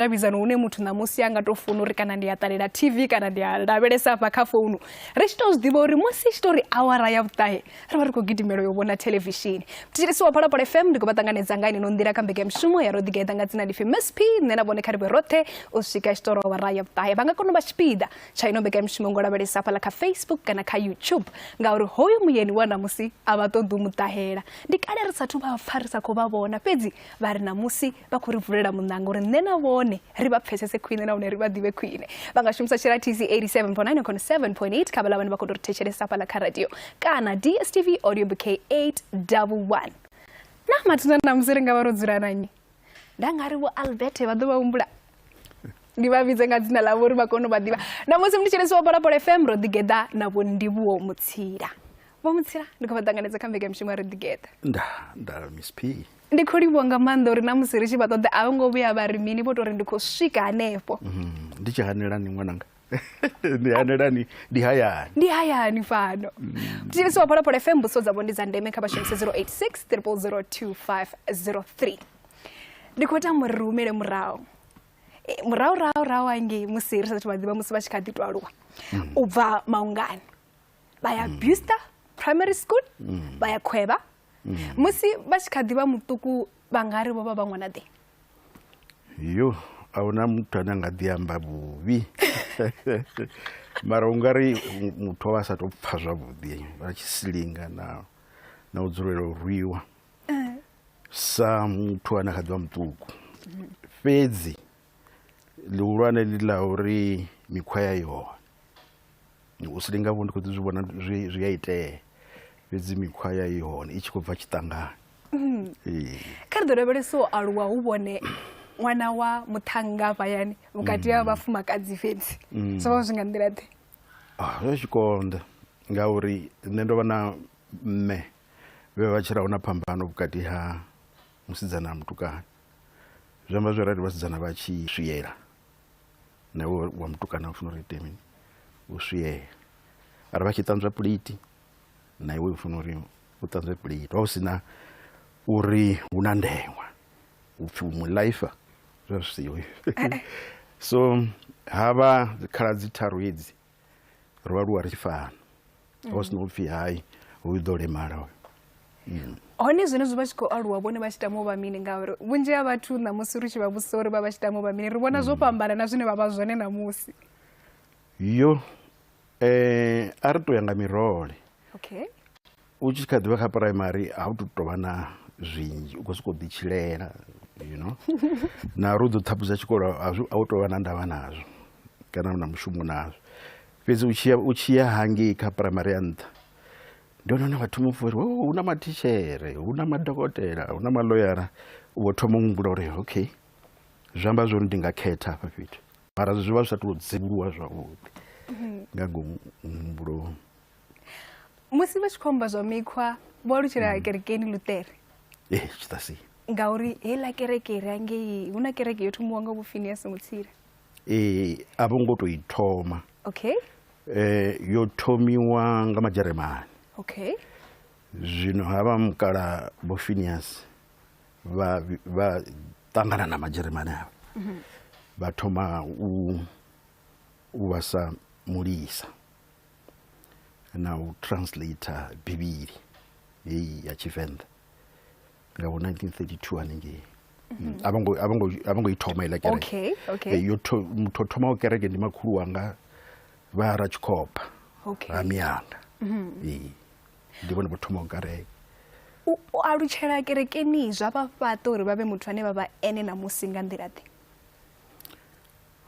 Rabizano une muthu na musi anga tofuna uri kana ndi atarela TV kana ndi lavhelesa pa kha phone rishito zdiva uri musi story awara ya vutahe ri ri ko gidimelo yo bona television tshirisiwa phala phala FM ndiko batanganedza nga ino ndira kambeke mshumo ya rodigeda nga dzina dife Miss P nena bone kharibe rote usika story awara ya vutahe banga kono bashipida chaino beke mshumo ngo lavhelesa phala kha Facebook kana kha YouTube nga uri hoyo muyeni wana musi abatodu mutahela ndikale ri sathu ba farisa ko babona pedzi bari na musi bakurivulela munango ri nena bone riba pfesese kwine na une riba dive kwine bangashumisa shira TC 87.9 kona 7.8 kabala bani bakondortechele sapa la radio kana DSTV audio bouquet 811 na matuna na mziringa barodzira nanyi ndangari bo Albert badoba umbula ndiba bizenga dzina la vori bakono badiba na musi mlichele so para para FM rodigeda na bondibuo mutsira bomutsira ndiko batanganeza kambege mshimwa rodigeda nda Miss P ndikuri bonga mando ri namusirishi batode avongo buya barimini botori ndiko swika anepo ndichahanelani mwananga ndihanelani ndihayani fano tshiriso phala phala FM busoza bondiza ndeme kha bashimse 086 ndikota murumele murao rao wangi musirisa tshibadiba musi bashikati twalwa ubva maungani baya Buster Primary School baya Khweba musi bashikadiba mutuku bangari bo baba ngwana de yo awuna mutana ngadiamba bubi mara ungari mutova sato pfazwa budi vachisilinga na udzulelo rwiwa sa muthu ana khadwa mutuku fedzi lulwane lila uri mikhwaya yo usilinga vhondi kuti zwivona zwiyaite fedzi mikhwaya ihone ichikubva chitangani kardorevele so aluwa ubone mwana wa muthanga vayani ukati ya vafumakadzi fedzi so zvingandirate zvichikonda ngauri nendo vana mme vevachira una pambano vukati ha musidzana mutukana zvamba zvorati vasidzana vachisviyera newe wa mutukana ufuna uri mini usviyera ari vachitanzva pliti na iwe ufuna uri utanzve pliti wausina uri una ndemwa upfi umulaifa zvasiwe so hava khala dzitharu idzi rova ruwa richifana wausina upfi hai uidole mara Oni zwino zwa tshiko aluwa bone bashitamo bamini ngauri vunje ya bathu na musi ri tshivha busori ba bashitamo bamini ri bona zwo pambana na zwine baba zwone na musi yo ari to yanga mirole okay uchikadhiva kha primary autotovana zwinji ukosiko dichilela you know na rudzo thapuza chikolo autotovana ndava nazvo kana na mushumo nazvo fedzi uchiya hangi kha primary anta ndona vathu mufuri una matichere una madokotela una maloyara uthoma ngumbula uri okay zvamba zvo ndingakhetha apa fiti mara zviva zvisati dzibulwa zvavhuḓi ngango ngumbulo musi vachikomba zva mikhwa valuchira kerekeni Luthere chitasi ngauri hela kereke range una kereke yotumu wanga Phineas Mutsira avongotoithoma okay yotomiwa ngamajeremani okay zvino hava mukala Phineas va tangana na majeremani ava vathoma uvasa mulisa na translator bibili ya Tshivenḓa nga 1932 anenge avongo ithoma ila kereke okay muthu thoma kereke ndi makhulu wanga va ra Tshikhopa ramiyanga ndi vone thoma kereke u alutshela kerekeni zwa vhafhaṱa uri vhavhe muthu ane vha ene na musi nga nḓilaḓe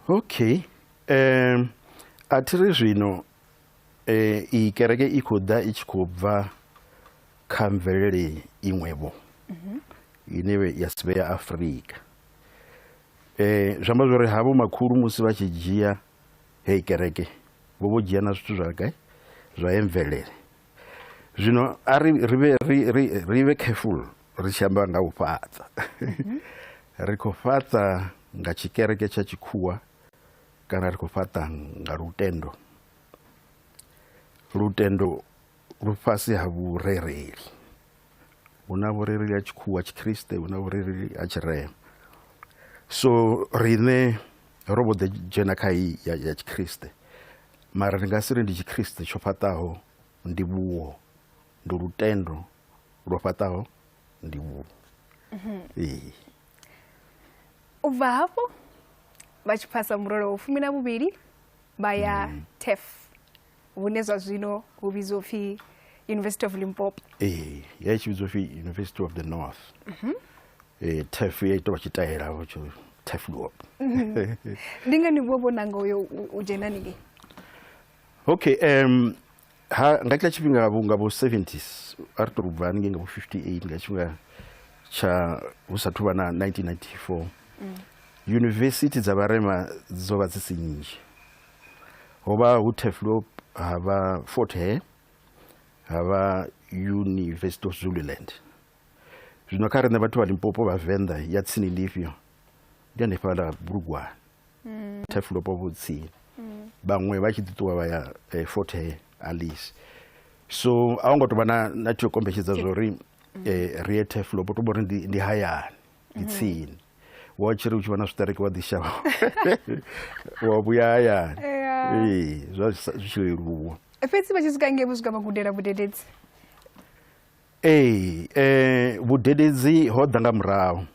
okay athiri zwino I kereke I khou ḓa I tshi khou bva kha mvelele iṅwevho ine ya sivhe ya Afrika zwiamba zwori havho makhulu musi vha tshi dzhia hei kereke vho dzhia na zwithu zwa gai zwa mvelele zwino rive careful ri tshi amba nga u fhaṱa ri khou fhaṱa nga tshikereke tsha tshikhuwa kana ri khou fhaṱa nga lutendo lufasi ha vhurereli huna vhurereli ha tshikhuwa Tshikriste huna vhurereli ha Tshirema so rine ro vho ḓi dzhena kha hii ya tshikriste mara ndi nga si ri ndi tshikriste tsho fhaṱaho ndivhuwo ndi lutendo lwo fhaṱaho ndivhuwo. U bva hafho vha tshi phasa murole wa 12 vha ya TEF hune zwa zwino hu vhidzwa upfhi University of Limpopo. Ya tshi vhidzwa upfhi University of the North. TEF ya ita vha tshitaela tsho TEF Lop. Ndi ngani vho vhonanga uyo u dzhena nini? Okay, nga kila tshifhinga nga bo 70s ari to bva haningei nga bo 58 nga tshifhinga tsha hu sathu vha na 1994 university dza vharema dzo vha dzi si nnzhi. Ho vha hu TEF Lop, ha vha Fort Hare, ha vha University of Zululand. Zwino kha riṋe vhathu vha Limpopo vha Venḓa ya tsini ndi ifhio? Ndi hanefhaḽa Bulugwane. TEF Lop vho tsini. Bangwe vha tshi ḓi ṱuwa vha ya Fort Hare, Alice. So a hu ngo tou vha na tea u kombetshedza zwori ri ye TEF Lop to bori ndi hayani ndi tsini. Wa tshiri u tshi vha na zwiṱereke wa ḓi shavha wa vhuya hayani. Zwa zwi tshi leluwa. Fhedzi vha tshi swika ngei vho swika vha gudela vhudededzi. Vhudededzi ho ḓa nga murahu.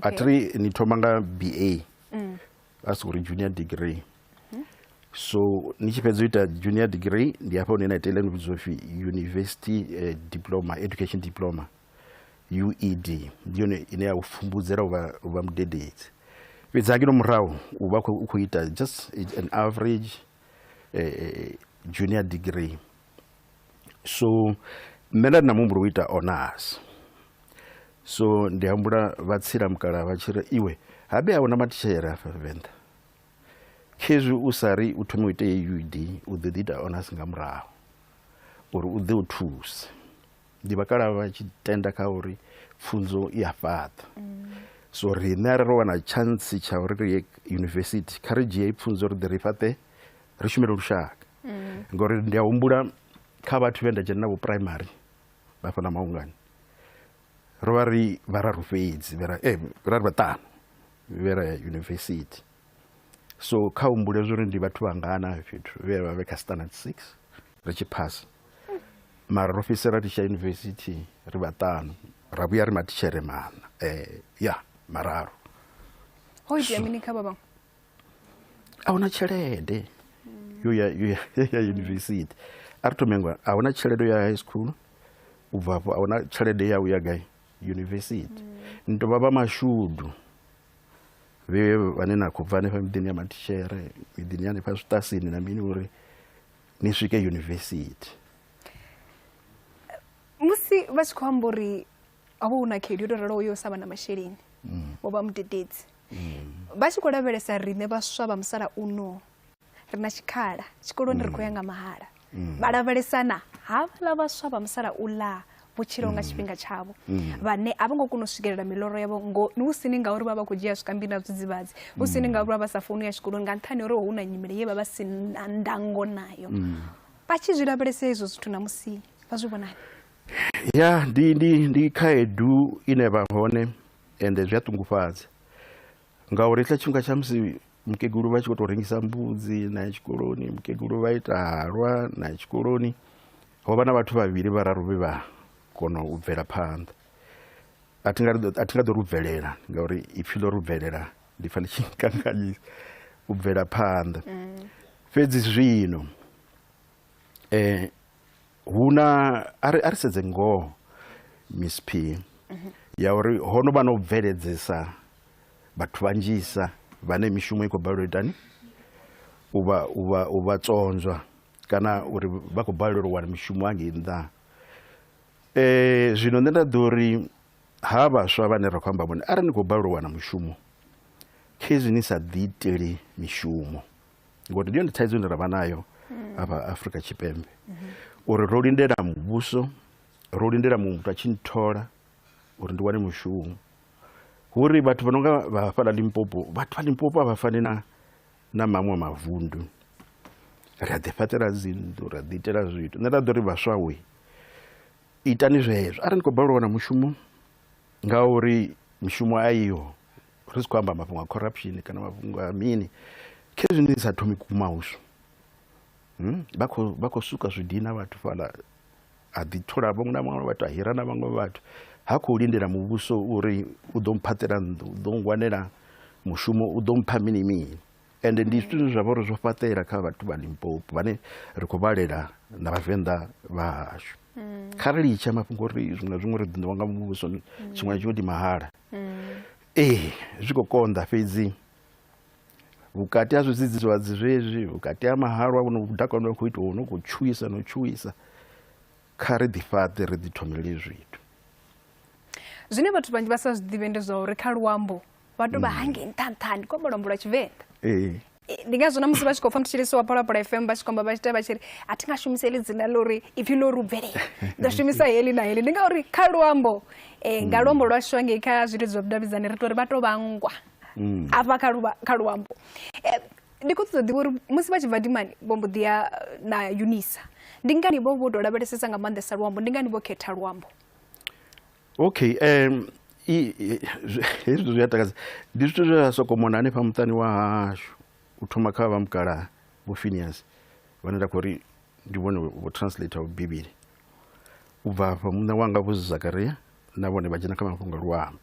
A thiri ni thoma nga BA. A si uri junior degree. So ni tshi fhedza u ita junior degree ndi hafha hune na itela ni vhidzwa upfhi University Diploma, Education Diploma, UED. Ndi yone ine ya u pfumbudzela u vha mudededzi. Fhedzi hangei no murahu u vha u khou ita just an average junior degree. So nṋe nda ndi na muhumbulo u ita honors. So ndi humbula vha tsira mukala vha tshi ri iwe habe a huna matitshere afha Venḓa. Khezwi u sa ri u thome u ite UED u ḓo ḓi ita honors nga murahu uri u ḓe u thuse. Ndi vhakalaha vha tshi tenda kha uri pfunzo i a fhaṱa. So riṋe arali ro wana chance tsha uri ri ye university kha ri dzhie pfunzo ri ḓe ri fhaṱe ri shumele lushaka. Ngori ndi a humbula kha vhathu vhe nda dzhena navho primary vha fana Maungani ro vha ri vhararu fhedzi ri vhaṱanu vhe ra ya university. So kha humbule zwori ndi vhathu vhangana fhethu vhe vha vhe kha standard 6 ri tshi phasa mara ro fhedzisela ri tshi ya university ri vhaṱanu ra vhuya ri matitshere mana mararu. Ho itea mini kha vha? A huna tshelede yo ya university. A ri thome nga a huna tshelede ya high school u bva hafho a huna tshelede ya u ya gai university. Ni tou vha vha mashudu vhe vhane na khou bva hanefha miḓini ya matitshere miḓini ya hanefha zwiṱasini na mini uri ni swike university. Musi vha tshi khou amba uri a vho una khaedu yo tou raloho yo sa vha na masheleni wo vha mudededzi vha tshi khou lavhelesa riṋe vhaswa vha musalauno ri na tshikhala tshikoloni ri khou ya nga mahala vha lavhelesana havhaḽa vhaswa vha musalauḽa vhutshilo nga tshifhinga tshavho vhane a vho ngo kona u swikelela miḽoro yavho hu si ni ngauri vha vha khou dzhia zwikambi na zwidzidzivhadzi hu si ni ngauri vha vha sa founu ya tshikoloni nga nṱhani uri hu na nyimele ye vha vha si na ndango nayo. Vha tshi zwi lavhelesa hezwo zwithu na musi vha zwi vhonani? Ya ndi khaedu ine vha hone ende zwi a ṱungufhadza ngauri tla tshifhinga tsha musi mukegulu vha tshi khou tou rengisa mbudzi na tshikoloni mukegulu vha ita halwa na tshikoloni ho vha na vhathu vhavhili vhararu vhe vha kona u bvela phanḓa. A thi nga ḓo ri u bvelela ngauri ipfhi ḽo ri u bvelela ndi pfa ndi tshi kanganyisa u bvela phanḓa. Fhedzi zwino huna ari sedze ngoho Miss P ya uri ho no vha na u bveledzesa vhathu vhanzhisa vhane mishumo i khou balelwa itani u vha tsonzwa kana uri vha khou balelwa u wana mishumo hangei nnḓa. Zwino nṋe nda ḓo uri ha vhaswa vhane ra khou amba vhone arali ni khou balelwa u wana mushumo khezwi ni sa ḓi iteli mishumo ngori ndi yone thaidzo ine ra vha nayo afha Afrika Tshipembe uri ro lindela muvhuso ro lindela muthu a tshi nthola uri ndi wane mushumo. Uri vhathu vha nonga vha fhala Limpopo vhathu vha Limpopo vha fane na maṅwe mavundu ri a ḓi fhaṱela dzinnu ra ḓi itela zwithu. Nṋe nda ḓo ri vhaswa we itani zwezwo arali ni khou balelwa u wana mushumo ngauri mishumo a iho ri si khou amba mafhungo a corruption kana mafhungo a mini khezwi ndi sa thomi kumauswa vha khou suka zwidina vhathu fhaḽa a ḓi thola vhaṅwe na vhaṅwe vhathu a hira na vhaṅwe vhathu ha khou lindela muvhuso uri u ḓo mphaṱela nnḓu u ḓo ngwanela mushumo u ḓo mpha mini mini ende ndi zwithu zwine zwa vha uri zwo fhaṱela kha vhathu vha Limpopo vhane ri khou vhalela na vhavenḓa vha hashu kha ri litsha mafhungo uri zwiṅwe na zwiṅwe ri ḓo nga muvhuso tshiṅwe na tshiṅwe ndi mahala zwi khou konḓa fhedzi vhukati ha zwidzidzivhadzi zwezwi vhukati ha mahalwa vhu no dakalo no khou itiwa no khou tshuwisa no tshuwisa kha ri ḓi fhaṱe ri ḓi thomele zwithu zwine vhathu vhanzhi vha sa zwi ḓivhe ndi zwa uri kha luambo vha tou vha hangei nṱhanṱhani khou amba luambo lwa Tshivenḓa ndi ngazwo na musi vha tshi khou pfha mthetshelesi wa Phalaphala FM vha tshi khou amba vha tshi ita vha tshi ri a thi nga shumisa heḽi dzina ḽa uri ipfhi ḽo ri u bvelela ndo shumisa heḽi na heḽi ndi ngauri kha luambo nga luambo lwashu hangei kha zwithu zwa vhudavhidzani ri tou ri vha tou vhangwa afha kha luambo ndi khou ṱoḓa ḓivha uri musi vha tshi bva dimani vho mbo ḓi ya na UNISA ndi ngani vho tou lavhelesesa nga maanḓesa luambo ndi ngani vho khetha luambo okay hezwi zwi a takadza ndi zwithu zwe zwa sokou mona hanefha muṱani wa hashu u thoma kha vha mukala vho Phineas vhane nda khou ri ndi vhone vho translator Bivhili u bva hafha muṋe wanga vho Zakaria na vhone vha dzhena kha mafhungo a luambo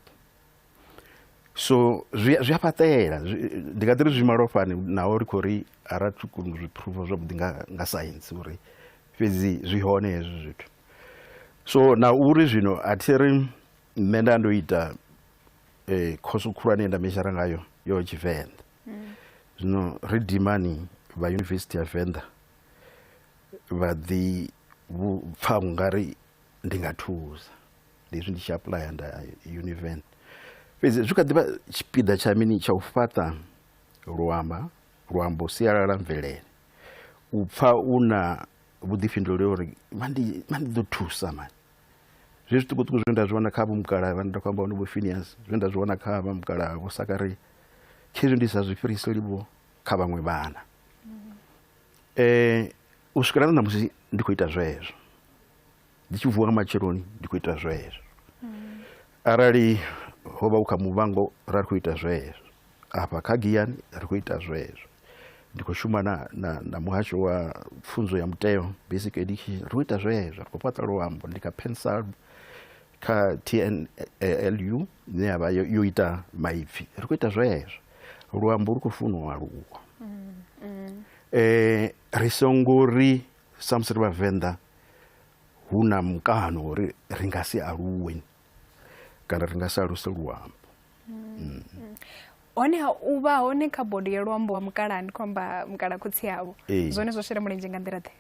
so zwi a fhaṱela ndi nga ḓi ri zwi malofhani naho ri khou ri a ra thu kona zwi phuruva zwavhuḓi nga science uri fhedzi zwi hone hezwo zwithu so na uri zwino a thi ri nṋe nda ndo ita khoso khulwane nda meshara ngayo yo Tshivenḓa zwino ri dimani vha University ya Venḓa vha ḓi pfha ungari ndi nga thusa ndi izwi ndi tshi apply nda Univen fhedzi zwi kha ḓi vha tshipiḓa tsha mini tsha u fhaṱa luambo sialala mvelele u pfha u na vhuḓifhinduleli uri mandi ḓo thusa mani zwi zwiṱukuṱuku zwine nda zwi wana kha vho mukala vhane nda khou amba vho Phineas zwine nda zwi wana kha vha mukala vho Zakaria khezwi ndi sa zwi fhiriseli vho kha vhaṅwe vhana u swikela na musi ndi khou ita zwezwo ndi tshi vuwa nga matsheloni ndi khou ita zwezwo arali ho vha u kha Muvhango ra ri khou ita zwezwo afha kha Giyani ri khou ita zwezwo ndi khou shuma na muhasho wa pfunzo ya muteo basic education ri khou ita zwezwo ri khou fhaṱa luambo ndi kha Pensal kha TNLU ne ya vha yo ita maipfi ri khou ita zwezwo luambo lu khou funa u aluwa ri songo ri sa musi ri vhavenḓa hu na mukano uri ri nga si aluwe kana ri nga si aluse luambo hone u vha hone kha bodo ya luambo wa mukalani khou amba mukala khotsi yavho zwone zwo shela mulenzhe nga nḓila ḓe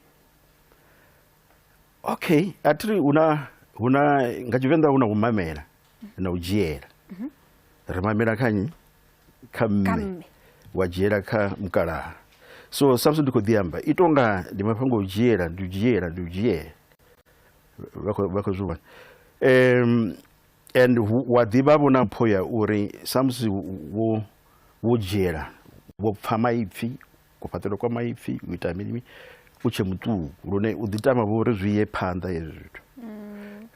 okay a thi ri huna nga Tshivenḓa huna u mamela na u dzhiela ri mamela kha nnyi kha mme wa dzhiela kha mukalaha so sa musi ndi khou ḓi amba i tonga ndi mafhungo a u dzhiela ndi u dzhiela vha khou zwi vhona and wa ḓivha vho na mpho ya uri sa musi wo dzhiela wo pfha maipfi kufhaṱelo kwa maipfi u ita mini u tshe muṱuku lune u ḓi tama vho uri zwi ye phanḓa hezwo zwithu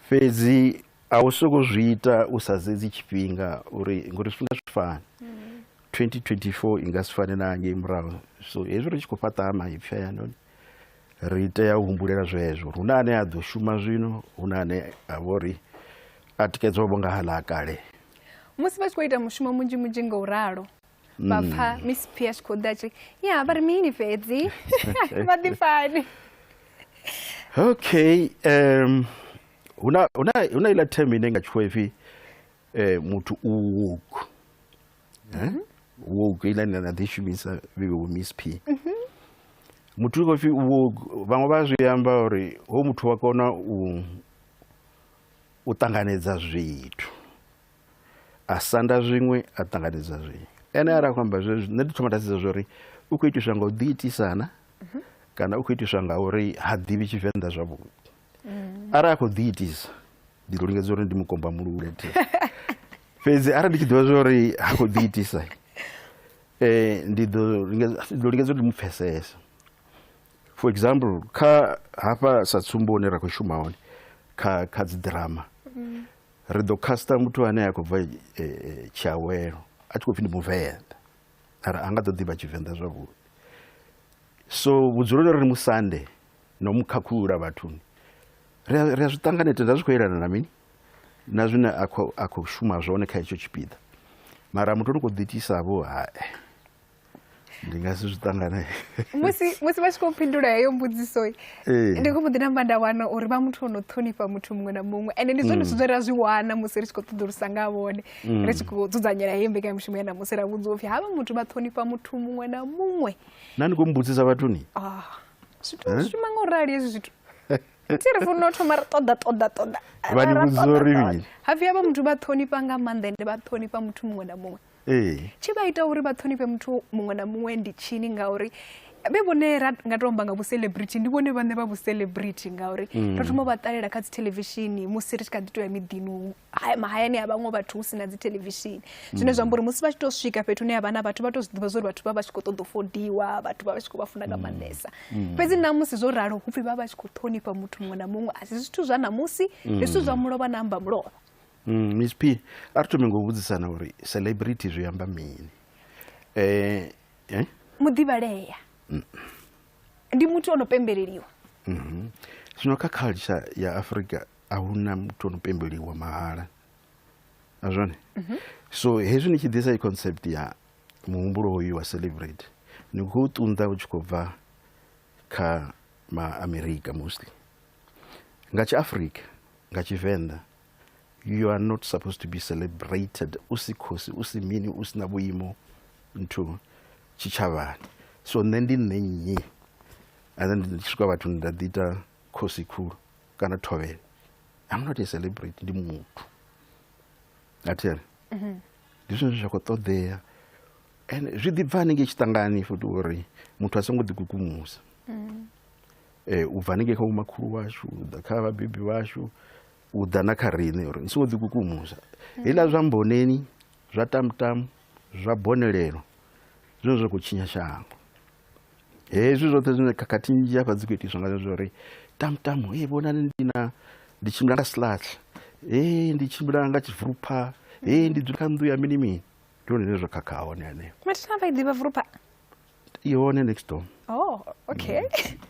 fhedzi a u sokou zwi ita u sa sedzi tshifhinga uri ngori zwifhinga zwi fani 2024 i nga si fane na ngei murahu so hezwi ri tshi khou fhaṱa maipfi ayanoni ri tea u humbulela zwezwo uri hu na ane a ḓo shuma zwino hu na ane a vha uri a tikedzwa vho nga haḽa kale musi vha tshi khou ita mushumo munzhi nga u ralo vha pfha Miss P a tshi khou ḓa tshi ya vha ri mini fhedzi vha ḓifani okay huna iḽa term ine nga tshikhuwa ipfhi muthu u woke woke iḽa ine na ḓi shumisa vho Miss P muthu u khou pfhi woke vhaṅwe vha zwi amba uri ho muthu wa kona u ṱanganedza zwithu a sanda zwiṅwe a ṱanganedza zwiṅwe ene ara khou amba zwezwi nṋe ndi thoma nda sedza zwori u khou itiswa nga u ḓiitisana kana u khou itiswa nga uri ha ḓivhi Tshivenḓa zwavhuḓi ara a khou ḓiitisa ndi ḓo lingedza uri ndi mukomba mulule fhedzi arali ndi tshi ḓivha zwori ha khou ḓiitisa ndi ḓo lingedza uri ndi mu pfhesesa for example kha hafha sa tsumbo hune ra khou shuma hone kha dzi drama ri ḓo casta muthu ane a khou bva Tshiawelo a tshi khou pfi ndi muvenḓa ari a nga ḓo ḓivha Tshivenḓa zwavhuḓi. So vhudzuloni ri musande no mukhakhulula vhathuni ri a zwi ṱanganedza nda zwi khou yelana na mini na zwine a khou shuma zwone kha hetsho tshipiḓa, mara muthu ono khou ḓitisavho ndi nga si zwi ṱangane. musi vha tshi khou fhindula heyo mbudziso ndi khou mbo ḓi namba nda wana uri vha muthu ono ṱhonifha muthu muṅwe na muṅwe, ende ndi zwone zwithu zwe ra zwi wana musi ri tshi khou ṱoḓulusa nga vhone ri tshi khou dzudzanyela heyo mbekanyamushumo ya namusi ra vhudziwa upfi havha muthu vha ṱhonifha muthu muṅwe na muṅwe. Na ndi khou mbudzisa vhathuni zwithu shuma nga u rali hezwi zwithu ti ri funa u thoma ra ṱoḓa vha ni vhudzisa uri mini hafi havha muthu vha ṱhonifha nga maanḓa ende vha ṱhonifha muthu muṅwe na muṅwe. Tshi vha ita uri vha ṱhonifhe muthu muṅwe na muṅwe ndi tshini ngauri be vhone ra nga tou amba nga vhu-celebrity ndi vhone vhaṋe vha vhu-celebrity ngauri ro thoma vha ṱalela kha dzi televishini musi ri tshi kha ḓi tou ya miḓini mahayani a vhaṅwe vhathu hu si na dzi televishini, zwine zwa amba uri musi vha tshi tou swika fhethu hune ha vha na vhathu vha tou zwi ḓivha zwa uri vhathu vha vha tshi khou ṱoḓa u fodiwa, vhathu vha vha tshi khou vha funa nga maanḓesa. Fhedzi na musi zwo ralo hu pfi vha vha tshi khou ṱhonifha muthu muṅwe na muṅwe, a si zwithu zwa namusi ndi zwithu zwa mulovha na amba mulovha. Miss P, a ri thome ngo vhudzisana uri celebrity zwi amba mini? Muḓivhalea ndi muthu ono pembeleliwa. Zwino kha culture ya Afrika a huna muthu ono pembeliwa mahala a zwone. So hezwi ni tshi ḓisa i concept ya muhumbulo hoyu wa celebrity ni khou ṱunḓa u tshi khou bva kha ma-America mostly. Nga Tshi-Afrika, nga Tshivenḓa, you are not supposed to be celebrated usi khosi usi mini usina vhuimo nthu tshitshavhani. So nṋe ndi nṋe nnyi and then ndi tshi swika vhathu nda ḓi ita khosi khulu kana thovhele, I'm not a celebrity, ndi muthu athele ndi zwine zwa khou ṱoḓea and zwi ḓi bva haningei tshiṱangani futhi uri muthu a songo ḓikukumusa. U bva haningei kha vhomakhulu washu, u ḓa kha vhabebi washu, u ḓa na kha riṋe uri ni songo ḓikukumusa. Heiḽa zwa mboneni, zwa tamutamu, zwa bonelelo zwine zwa khou tshinya shango. Hezwi zwoṱhe zwine khakhathi nnzhi hafha dzi khou itiswa nga zwo uri tamutamu vhonani ndi tshimbila nga silaṱla, ndi tshimbila nga tshivurupha, ndi dzula kha nnḓu ya mini mini, ndi hone zwine zwa khakha hone hanefho. Mathina vha i ḓivha vurupha? I hone next door. Oh, okay.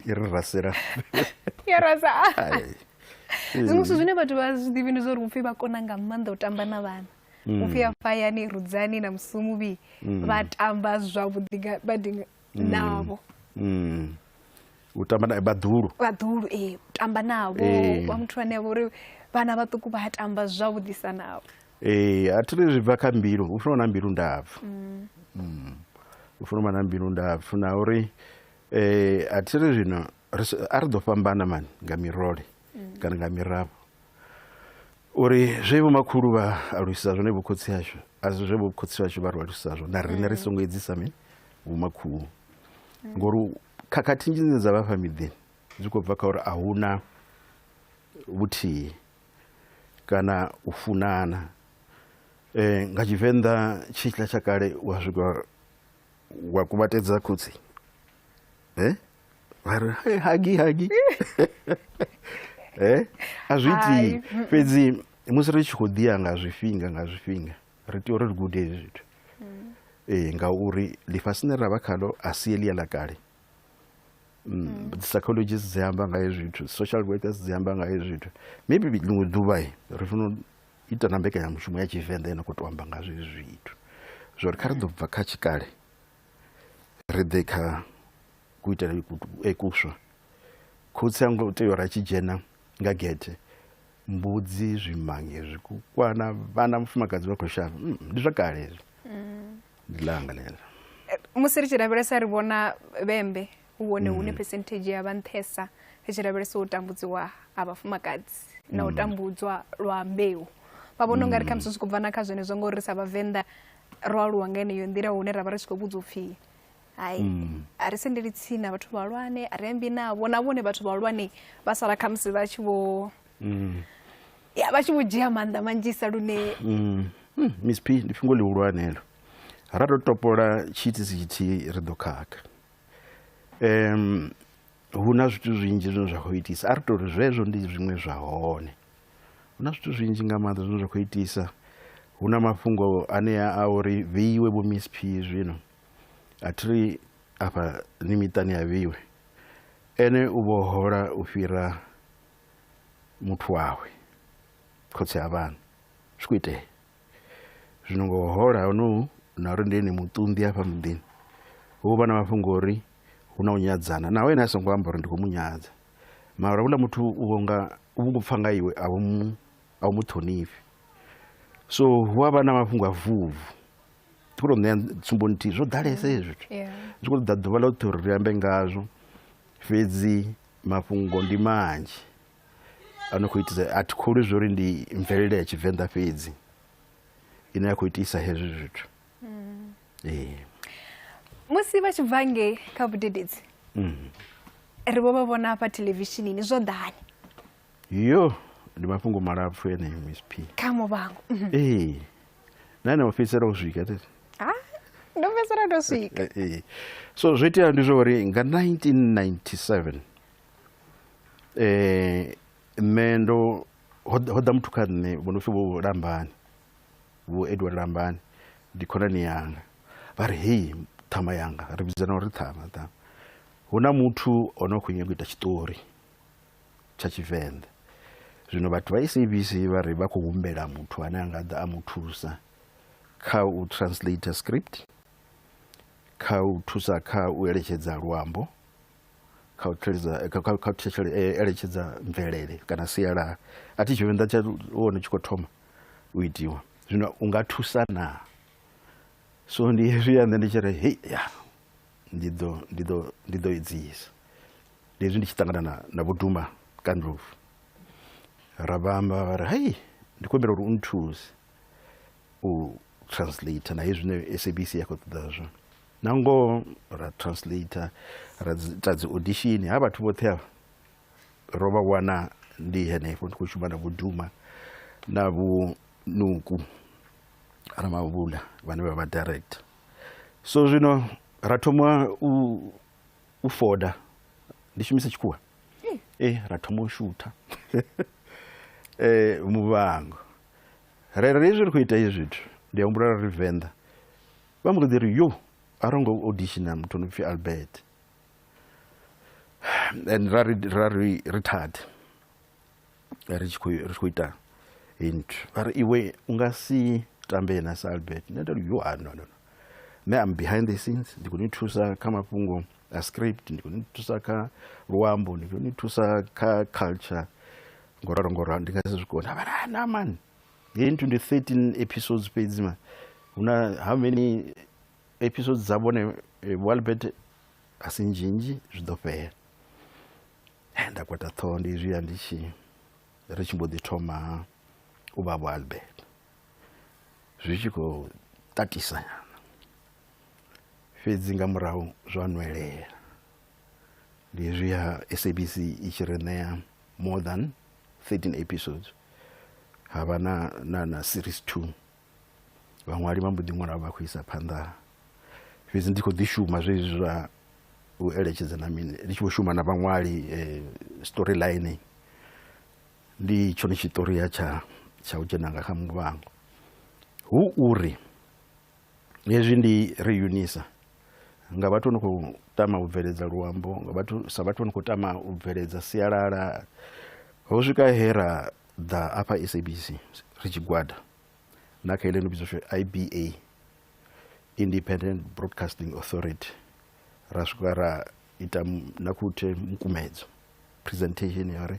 I ri rasela. Ya rasa. Zwiṅwe zwithu zwine vhathu vha zwi ḓivhi ndi zwa uri upfi vha kona nga maanḓa u tamba na vhana. Upfi Afhayani, Rudzani na Musumuvhi vha tamba zwavhuḓi badi navho. U tamba na vhaḓulu. Vhaḓulu u tamba navho, wa muthu ane a vha uri vhana vhaṱuku vha tamba zwavhuḓisa navho. A thi ri zwi bva kha mbilu, u funa na mbilu ndapfu. U funa na mbilu ndapfu na uri a thi ri zwino a ri ḓo fhambana mani nga mirole kana nga mirafho uri zwe vhomakhulu vha alusa zwone vhokhotsi hashu a si zwe vhokhotsi hashu vha ri alusa zwone na riṋe ri songo edzisa mini vhomakhulu, ngori khakhathi nnzhi dzine dza vha fha miḓini zwi khou bva kha uri a huna vhuthihi kana u funana. Nga Tshivenḓa tshiḽa tsha kale wa swika wa kuvhatedza khotsi vha ri hagi a zwi iti. Fhedzi musi ri tshi khou ḓiya nga zwifhinga ri tea uri ri gude hezwi zwithu ngauri ḽifhasini ra vha khaḽo a si eḽia ḽa kale. Psychologists dzi amba nga hezwi zwithu, social workers dzi amba nga hezwi zwithu. Maybe ḽiṅwe ḓuvha ri funa u ita na mbekanyamushumo ya Tshivenḓa ine khou tou amba nga zwezwi zwithu zwo ri kha ri ḓo bva kha tshikale ri ḓe kha kuitele kuswa. Khotsi a ngo tea uri a tshi dzhena nga gete mbudzi, zwimange, zwikukwana, vhana mufumakadzi vha khou shavha, ndi zwa kale hezwo. Ndi ḽanga ḽeḽo. Musi ri tshi lavhelesa ri vhona vhembe hu hone hune percentage ya vha nṱhesa ri tshi lavhelesa u tambudziwa ha vhafumakadzi na u tambudzwa lwa mbeu. Vha vhona ungari kha musi zwi khou bva na kha zwenezwo ngori ri sa Vhavenḓa ro aluwa nga heneyo nḓila hune ra vha ri tshi khou vhudzwa upfi a ri sendeli tsini na vhathu vhahulwane, a ri ambi navho na vhone vhathu vhahulwane vha sala kha musi vha tshi vho vha tshi vho dzhia maanḓa manzhisa lune. Miss P, ndi fhungo ḽihulwane heḽo. Ra tou topola tshiitisi tshithihi ri ḓo khakha. Hu na zwithu zwinzhi zwine zwa khou itisa, a ri tou ri zwezwo ndi zwiṅwe zwa hone. Hu na zwithu zwinzhi nga maanḓa zwine zwa khou itisa huna mafhungo anea a uri vheiwe vho Miss P zwino atiri apa ni miṱani ya vheiwe ene u vho hola u fhira muthu wawe khotsi ya vhana zwi khou itea zwino ngo hola no na uri ndi ni muṱunḓi afha muḓini hu vha na mafhungo uri huna u nyadzana naho ene a songo amba uri ndi khou mu nyadza mara hula muthu u vho pfa nga iwe a u mu ṱhonifhi so hu avha na mafhungo a vuvu ndi khou ṋea tsumbo nthihi zwo ḓalesa hezwi zwi khou ḓa ḓuvha ḽa u uri ri ambe ngazwo fhedzi mafhungo ndi manzhi ano khou itisa a thi kholi zwo uri ndi mvelele ya Tshivenḓa fhedzi ine ya khou itisa hezwi zwithu musi vha tshi bva ngei kha vhudededzi ri vho vha vhona afha televishinini zwo ḓani yo ndi mafhungo malapfu ene Miss P kha Muvhango na ene ofisera u swika tete ndo fhedzisela ndo swika so zwo itea ndi zwo uri nga 1997 nṋe ndo ho ḓa muthu kha nṋe vho no pfi vho Lambani vho Edward Lambani ndi khonani yanga vha ri hei ṱhama yanga ri vhidzana uri ṱhama hu na muthu ono khou nyaga u ita tshiṱori tsha Tshivenḓa zwino vhathu vha SABC vha ri vha khou humbela muthu ane a nga ḓa a mu thusa kha u translate script kha u thusa kha u eletshedza luambo kha u eletshedza mvelele kana sialala a thi Tshivenḓa tsha wone tshi khou thoma u itiwa zwino u nga thusa na so ndi hezwi ya nṋe ndi tshi ri hei ya ndi ḓo idzisa ndi hezwi ndi tshi ṱangana na Vho Duma Kandlovu ra vhamba vha ri hei ndi khou humbela uri u nthuse u translate na hezwi zwine SABC ya khou ṱoḓa zwone na ngoho ra translator ra ita dzi audition ha vhathu vhoṱhe avha ro vha wana ndi henefho ndi khou shuma na Vho Duma na Vho Nuku Ramavhula vhane vha vha director so zwino ra thoma u foda ndi shumisa tshikhuwa ra thoma u shutha Muvhango rero hezwi ri khou ita hezwi zwithu ndi humbula ri Venḓa vha mbo ḓi ri yo a ro ngo auditiona muthu no pfi Albert and ra ri thathe ri tshi khou ita intro vha ri iwe u nga si tambe na sa Albert nṋe ndo ri yo no nṋe am behind the scenes ndi khou ni thusa kha mafhungo a script ndi khou ni thusa kha luambo ndi khou ni thusa kha culture ngoralo ndi nga si zwi kona vha na man ngei 13 episodes fhedzi man una how many episodes dza vhone Albert a si nzhinji zwi ḓo fhela nda kwata ṱhoho ndi zwi ya ndi tshi ri tshi mbo ḓi thoma u vha Vho Albert zwi tshi khou tatisa nyana fhedzi nga murahu zwa nwelela ndi hezwi ya SABC i tshi ri ṋea more than 13 episodes havha na series 2 vhaṅwali vha mbo ḓi ṅwala vha khou isa phanḓa fhedzi ndi khou ḓi shuma zwezwi zwa u eletshedza na mini ndi tshi vho shuma na vhaṅwali storyline ndi tshone tshiṱoriya tsha u dzhena nga kha Muvhango hu uri hezwi ndi reunisa nga vhathu vho no khou tama u bveledza luambo nga vhathu sa vhathu vho no khou tama u bveledza sialala ho swika he ra ḓa afha SABC ri tshigwada na kha ile no vhidzwa IBA Independent Broadcasting Authority ra swika ra ita na khuthe mukumedzo presentation ya uri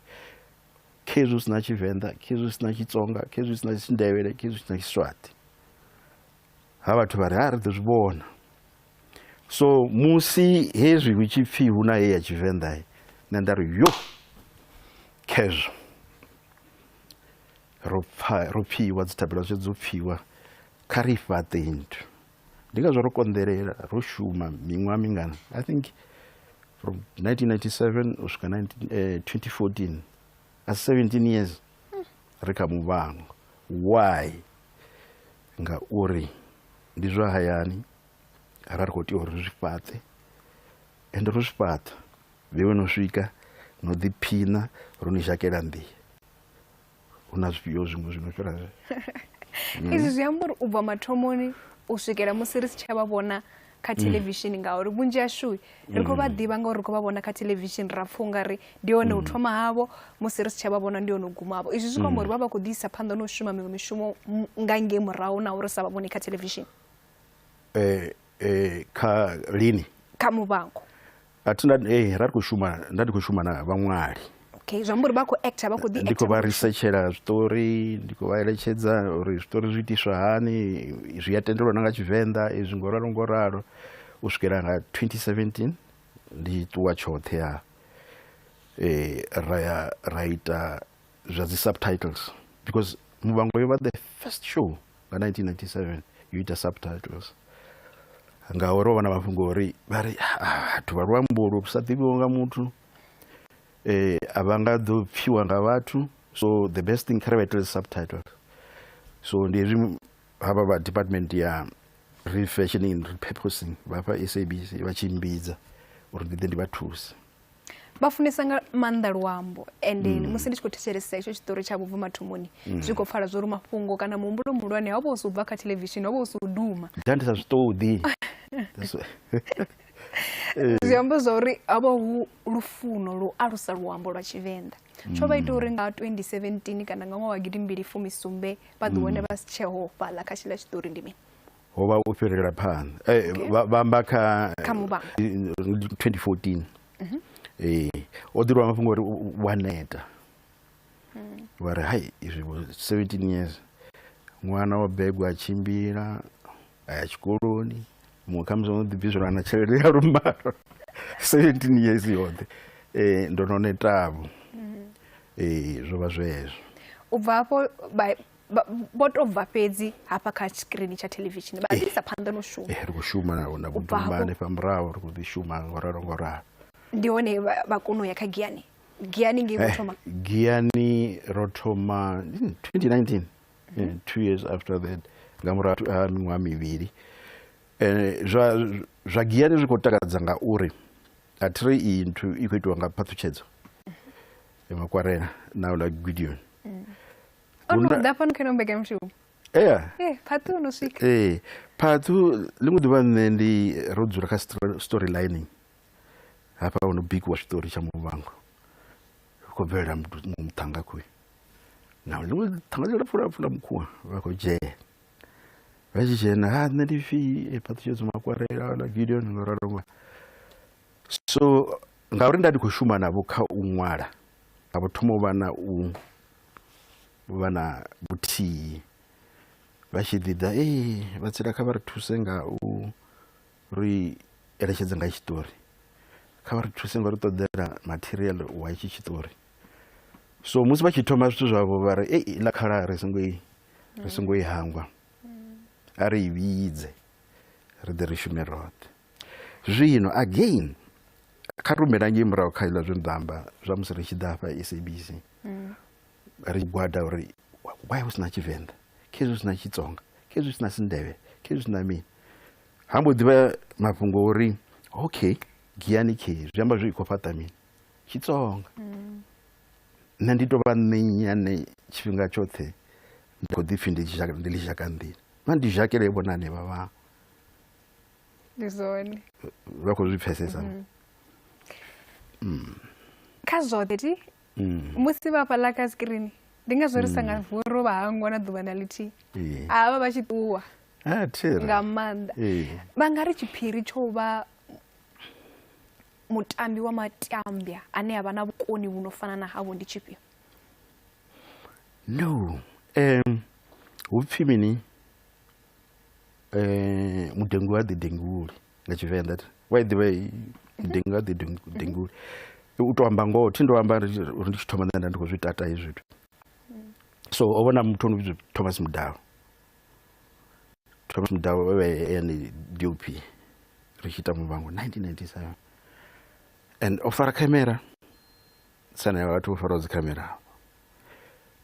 khezwi sina Tshivenḓa khezwi sina Xitsonga khezwi sina Tshindevele khezwi sina Xiswati ha vhathu vha ri ri ḓo zwi vhona so musi hezwi hu tshi pfi hu na he ya Tshivenḓa nṋe nda ri yo khezwo ro pfiwa dzithabelo zwe dzo pfiwa kha ri fhaṱe nthu ndi ngazwo ro konḓelela ro shuma miṅwaha mingana I think from 1997 u swika 2014 as 17 years ri kha Muvhango why nga uri ndi zwa hayani ara ri khou tea uri zwi fhaṱe ende ro zwi fhaṱa vhewe no swika no ḓiphina ro ni shakela nḓila hu na zwifhio zwiṅwe zwino fhira zwe izvi zviamba uri ubva mathomoni usvikira musi ri si tsha vha vhona kha televishini ngauri vhunzhi hashu ri khou vha ḓivha ngauri ri khou vha vhona kha televishini ra pfha ungari ndi hone u thoma havho musi ri si tsha vha vhona ndi hone u guma havho. Izwi zwi khou amba uri vha vha khou ḓi isa phanḓa na u shuma miṅwe mishumo nga ngei murahu na uri sa vha vhoni kha televishini kha lini kha Muvhango. athina ra ri khou shuma nda ndi khou shuma na vhaṅwali. Okay, zwi amba uri vha khou actor vha khou ḓi ndi khou vha researchela zwiṱori, ndi khou vha eletshedza uri zwiṱori zwi itiswa hani, zwi a tendelwa na nga Tshivenḓa izwi ngo ralo u swikela nga 2017 ndi ṱuwa tshoṱhe ra ita zwa dzi subtitles because Muvhango yo vha the first show nga 1997 yo ita subtitles ngauri ro vha na mafhungo uri vha ri vhathu vha luambo lu sa ḓivhiho nga muthu a vha nga ḓo pfiwa nga vhathu, so the best thing kha ri vha itele subtitles. So ndi hezwi havha vha department ya refashioning and repurposing vha fha SABC vha tshimbidza uri ndi ḓe ndi vha thuse. Vha funesa nga maanḓa luambo and musi ndi tshi khou thetshelesa hetsho tshiṱori tsha vhubva mathomoni zwi khou pfhala zwo ri mafhungo kana muhumbulo muhulwane wa vha u si u bva kha televishini wa vha u si u duma. Ndi sa zwi ṱoḓi. Zwi amba zwa uri havha hu lufuno lu alusa luambo lwa Tshivenḓa. Tsho vha ita uri nga 2017 kana nga ṅwaha wa 2017 vha ḓi wane vha si tsheho fhaḽa kha tshiḽa tshiṱori ndi mini? Ho vha u fhirela phanḓa vha amba kha Muvhango 2014 o ḓirwa mafhungo uri wa neta vha ri hai izwi 17 years ṅwana wa begwa a tshimbila a ya tshikoloni muṅwe kha musi ono ḓibvisela na tshelede ya lumalo 17 years yoṱhe ndo no netavho zwo vha zwezwo. U bva hafho vho tou bva fhedzi hafha kha screen tsha televishini vha ḓi isa phanḓa no shuma. Ri khou shuma na vhudumbane hanefha murahu ri khou ḓi shuma ngoralo. Ndi hone vha kona u ya kha Giyani ngei vho thoma Giyani ro thoma 2019 2 years after that nga murahu ha miṅwaha mivhili. Zwa Giyani zwi khou takadza nga uri a thi ri iyi nthu i khou itiwa nga phaṱhutshedzo ya Makwarela na ula Gideon. Ono ḓa fhano kha mbekanyamushumo Phathu no swika Phathu ḽiṅwe ḓuvha nṋe ndi ro dzula kha story lining hafha ho no bikiwa tshiṱori tsha Muvhango khou bvelela muṱhanga khoi na ḽiṅwe ṱhanga ḽi lapfulapfu ḽa mukhuwa vha khou dzhena vha tshi dzhena nṋe ndi pfhi phaṱhutshedzo Makwarela na Gideon ngoralo. So ngauri nda ndi khou shuma navho kha u ṅwala a vho thoma u vha na vhuthihi vha tshi ḓi ḓa vha tsela kha vha ri thuse nga u ri eletshedza nga tshiṱori, kha vha ri thuse nga ri ṱoḓela material wa itshi tshiṱori. So musi vha tshi thoma zwithu zwavho vha ri iḽa khala ri songo i hangwa a ri i vhidze ri ḓe ri shume roṱhe. Zwino again kha rumela ngei murahu kha iḽa zwe nda amba zwa musi ri tshi ḓa hafha SABC ri gwada uri why hu sina Tshivenḓa, khezwi sina Tshitsonga, khezwi sina Sindebele, khezwi sina mini. Ha mbo ḓivha mafhungo uri okay Giyani khezwi zwi amba zwi khou fhaṱa mini Tshitsonga. Nṋe ndi tou vha nṋe nyane tshifhinga tshoṱhe ndi khou ḓi pfhi ndi ḽi shaka nḓila ma ndi zhakele vhona hanevha vha ndi zwone vha khou zwi pfhesesa. Kha zwoṱhe ti musi vha fhaḽa kha screen ndi ngazwo ri sa nga vuwi ro vha hangwa na ḓuvha na ḽithihi avha vha tshi ṱuwa nga maanḓa. Vha nga ri tshiphiri tsho vha mutambi wa matambya ane avha na vhukoni vhu no fana na havho ndi tshifhio? No hu pfhi mini mudengu ha ḓidenguli nga Tshivenḓa wa i ḓivha mudengu ha ḓidenguli u tou amba ngoho thi ndo amba uri ndi tshi thoma nṋe ndi khou zwi tata hezwi zwithu. So o vhona muthu ono vhidzwa Thomas Mudau ene DOP ri tshi ita Muvhango 1997 and o fara khamera sana ya vhathu o fara dzi khamera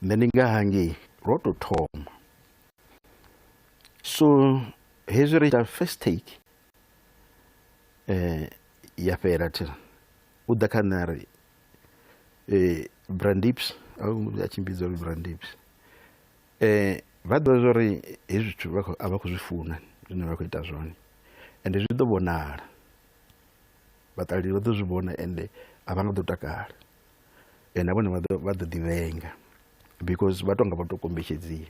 nṋe ndi nga hangei ro tou thoma. So hezwi ri ita first take ya fhela thina u ḓa kha nṋe ari Brandips a tshimbidza uri Brandips vha ḓivha zwori hezwi zwithu a vha khou zwi funa zwine vha khou ita zwone ende zwi ḓo vhonala vhaṱaleli vha ḓo zwi vhona ende a vha nga ḓo takala na vhone vha ḓo ḓivenga because vha tonga vha tou kombetshedziwa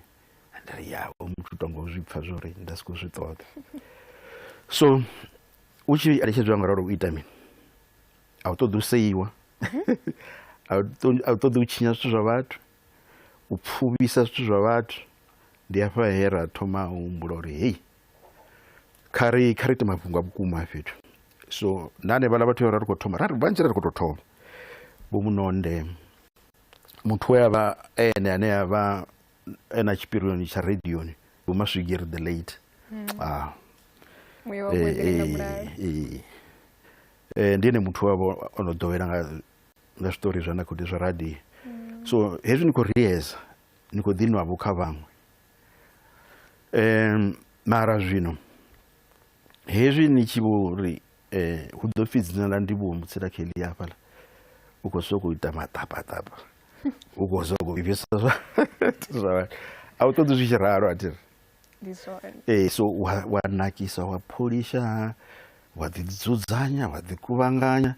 andari yawo muthu tonga u zwi pfha zwori nda si khou zwi ṱoḓa so u tshi eletshedzwa nga ralo u ita mini a u ṱoḓi u seiwa a u ṱoḓi u tshinya zwithu zwa vhathu u pfuvhisa zwittu zwa vhathu ndi hafha he ra thoma u humbula uri hei kha ri ite mafhungo a vhukuma fhethu so na hanevhaḽa vhathu ra ri khou thoma vhanzhi ra ri khou tou thoma vho Munonde muthu we a vha ene ane a vha na tshipirioni tsha radioni vho Maswigiri the late ndi ene muthu wavho o no ḓowela nga zwiṱori zwa nakhoti zwa radio so hezwi ni khou riesa ni khou ḓinwavho kha vhaṅwe mara zwino hezwi ni tshi vho ri hu ḓo pfhi dzina ḽa Ndivhuwo Mutsela Kelly hafhaḽa u khou sokou ita maṱapaṱapa u khou sokou vivesa zwa a u ṱoḓi zwi tshi ralo atiri so wa nakisa wa pholisha wa ḓidzudzanya wa ḓikuvhanganya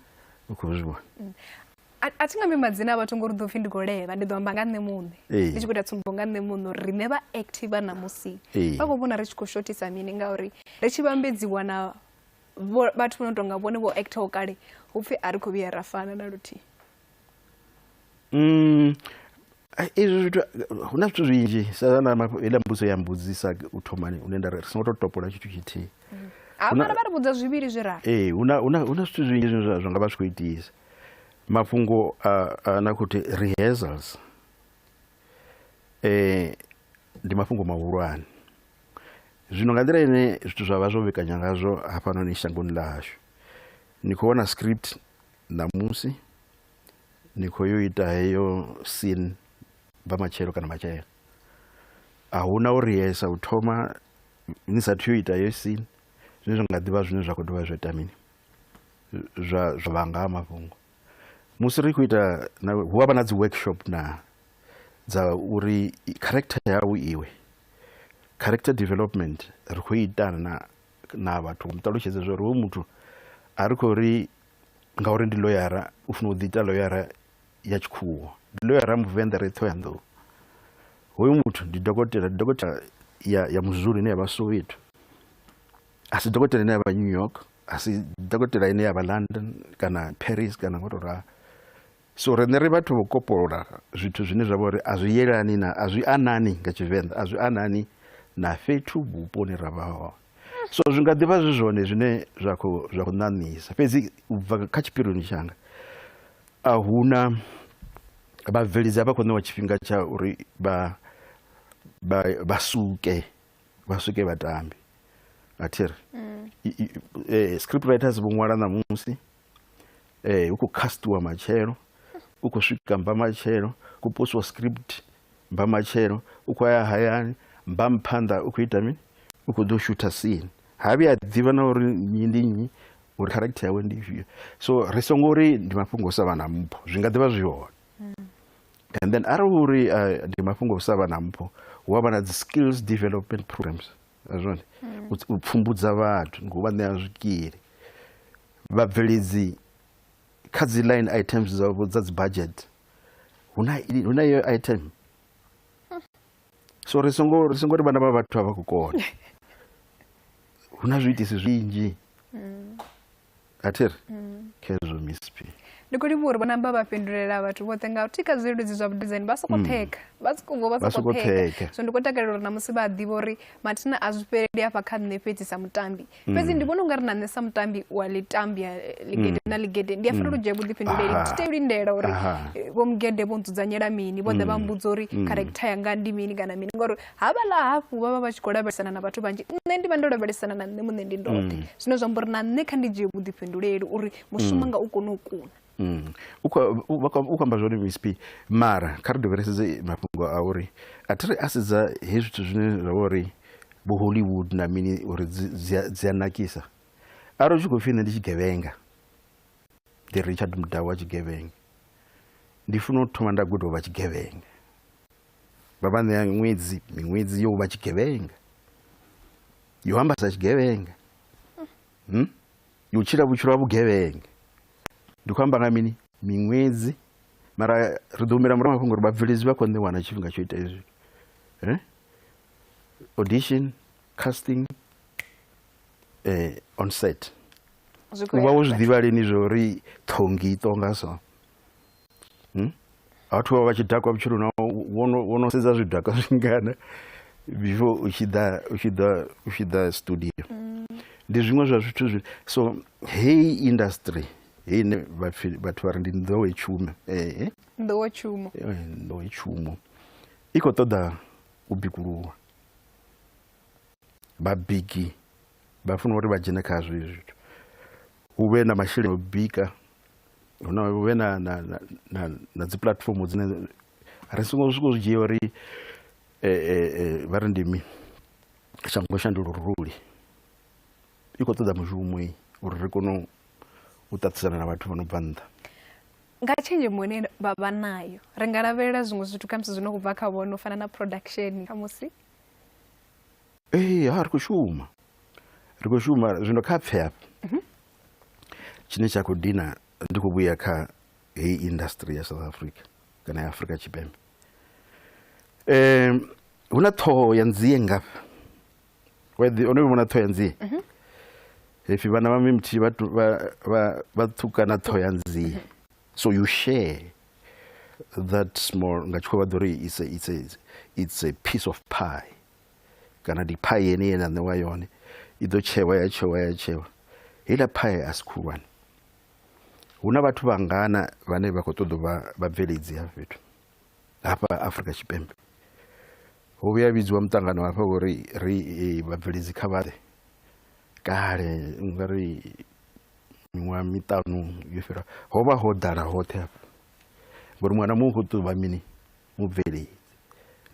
u khou zwi vhona a thi nga mi madzina a vhathu ngori ḓo pfhi ndi khou levha ndi ḓo amba nga nṋe muṋe ndi tshi khou ita tsumbo nga nṋe muṋe uri riṋe vha active namusi vha khou vhona ri tshi khou shotisa mini ngauri ri tshi vhambedziwa na vhathu vho no tonga vhone vho actaho kale hu pfhi a ri khou vhuya ra fana na luthihi izwi zwithu hu na zwithu zwinzhi sa na iḽa mbudziso ya mbudzisa u thomani une nda ri songo tou topola tshithu tshithihi vhana vha ri vhudza zwivhili zwiraru hu na zwithu zwinzhi zwine zwa nga vha zwi khou itisa mafhungo na kuti rehearsals ndi mafhungo mahulwane zwino nga nḓila ine zwithu zwa vha zwo vhekanya ngazwo hafhanoni shangoni ḽashu ni khou wana script ṋamusi ni khou yo ita heyo scene vha matshelo kana matshelo a hu na u rihesa u thoma ni sathu yo ita heyo scene zwine zwa nga ḓivha zwine zwa khou dovha zwa ita mini zwa vhanga ha mafhungo musi ri khou ita hu avha na dzi workshop dza uri character yau iwe character development ri khou ita na vhathu muṱalutshedze zwa uri hoyu muthu a ri khou ri ngauri ndi loyara u funa u ḓi ita loyara ya tshikhuwa ndi loyara muvenḓa ri Thohoyandou hoyu muthu ndi dokotela ya Muzulu ine ya vha Soweto a si dokotela ine ya vha New York a si dokotela ine ya vha London kana Paris kana ngo tou ralo so riṋe ri vhathu vho kopolola zwithu zwine zwa vha uri a zwi yelani a zwi anani nga Tshivenḓa a zwi anani na fhethu vhuponi ra vha hone so zwi nga ḓivha zwi zwone zwine zwa khou ṋaṋisa fhedzi u bva kha tshipirioni tshanga a hu na vhabveledzi a vha khou ṋewa tshifhinga tsha uri vha suke vhatambi athiri script writers vho ṅwala ṋamusi hu khou castiwa matshelo u khou swika mba matshelo ku posiwa script mba matshelo u khou ya hayani mba mphanḓa u khou ita mini u khou ḓo shuta scene ha vhuya ḓivha na uri nnyi ndi nnyi uri character yawe ndi ifhio so ri songo ri ndi mafhungo o sa vha na mpho zwi nga ḓivha zwi hone and then arali uri ndi mafhungo o sa vha na mpho hu avha na dzi skills development programs azwone u pfumbudza vhathu ngo vha ṋea zwikili vhabveledzi kha dzi line items dzavho dza dzi budget hu na iyo item so ri songo ri vhana vha vhathu a vha khou kona hu na zwiitisi zwinzhi athiri khezwo Miss P ndi khou livha uri vhona mba vha fhindulela vhathu vhoṱhe nga u tika zwileludzi zwa vhudesign vha sokou theka vha sokou theka so ndi khou takalela uri namusi vha ḓivha uri mathina a zwi fheleli hafha kha nṋe fhedzi sa mutambi fhedzi ndi vhona u nga ri na nṋe sa mutambi wa ḽitambi ya Ligede na Ligede ndi a fanela u dzhia vhuḓifhinduleli thi tei u lindela uri vho Mugede vho nzudzanyela mini vhoḓe vha mbudza uri character yanga ndi mini kana mini ngauri havhaḽa hafhu vha vha vha tshi khou lavhelesana na vhathu vhanzhi nṋe ndi vha ndo lavhelesana na nṋe muṋe ndi ndoṱhe zwine zwa amba uri na nṋe kha ndi dzhie vhuḓifhinduleli uri mushumo nga u kone u kuna u khou amba zwone Miss P mara kha ri dovheresedze mafhungo a uri a thi ri a sedza hezwi zwithu zwine zwa vha uri vho Hollywood na mini uri dzi a nakisa arali u tshi khou pfhi nṋe ndi tshigevhenga ndi Richard Mudau wa tshigevhenga ndi funa u thoma nda guda u vha tshigevhenga vava ṋea miṅwedzi yo vha tshigevhenga yo amba sa tshigevhenga yo tshila vhutshilo ha vhugevhenga. Ndi khou amba nga mini miṅwedzi mara ri ḓo humela murahu mafhungo uri vhabveledzi vha khou ṋewa na tshifhinga tsho ita hezwi audition casting on set u vha wo zwi ḓivha lini zwo uri ṱhongi ṱonga so vhathu vha tshi dakwa vhutshiloni wono sedza zwidakwa zwingana before u tshi ḓa studio. Ndi zwiṅwe zwa zwithu so heyi industry heyi ine vhathu vha ri ndi nḓowetshumo nḓowetshumo i khou ṱoḓa u bikuluwa. Vhabiki vha funa uri vha dzhene khazwo hezwi zwithu hu vhe na masheleni o bika hu vhe na dzi platform dzine ri songo swika zwi dzhia uri vha ri ndimi shango shandula ruli i khou ṱoḓa mushumo uri ri kone u ṱaṱisana na vhathu vha no bva nnḓa. Nga tshenzhemo ine vha vha nayo ri nga lavhelela zwiṅwe zwithu khamusi zwino khou bva kha vhone u fana na production khamusi? Ri khou shuma zwino kha pfe hafha tshine tsha khou dina ndi khou vhuya kha heyi industry ya South Africa kana ya Afrika Tshipembe. Hu na ṱhoho ya nzie ngafha ono vhona ṱhoho ya nzie if vhana vha mimthi vha ṱhuka na ṱhoho ya nzie so you share that small nga tshikho vha ḓo ri it's a piece of pie kana ndi pie yene na ṋewa yone i ḓo tshewa ya tshewa heiḽa pie a si khulwane. Hu na vhathu vhangana vhane vha khou ṱoḓa u vha vhabveledzi ha fhethu hafha Afrika Tshipembe. Ho vhuya vhidziwa muṱangano hafha uri ri vhabveledzi kha vhaḓe kale nga ri miṅwaha miṱanu yo fhira ho vha ho ḓala hoṱhe hafha ngori ṅwana mu khou ṱoḓa mini mubveledzi.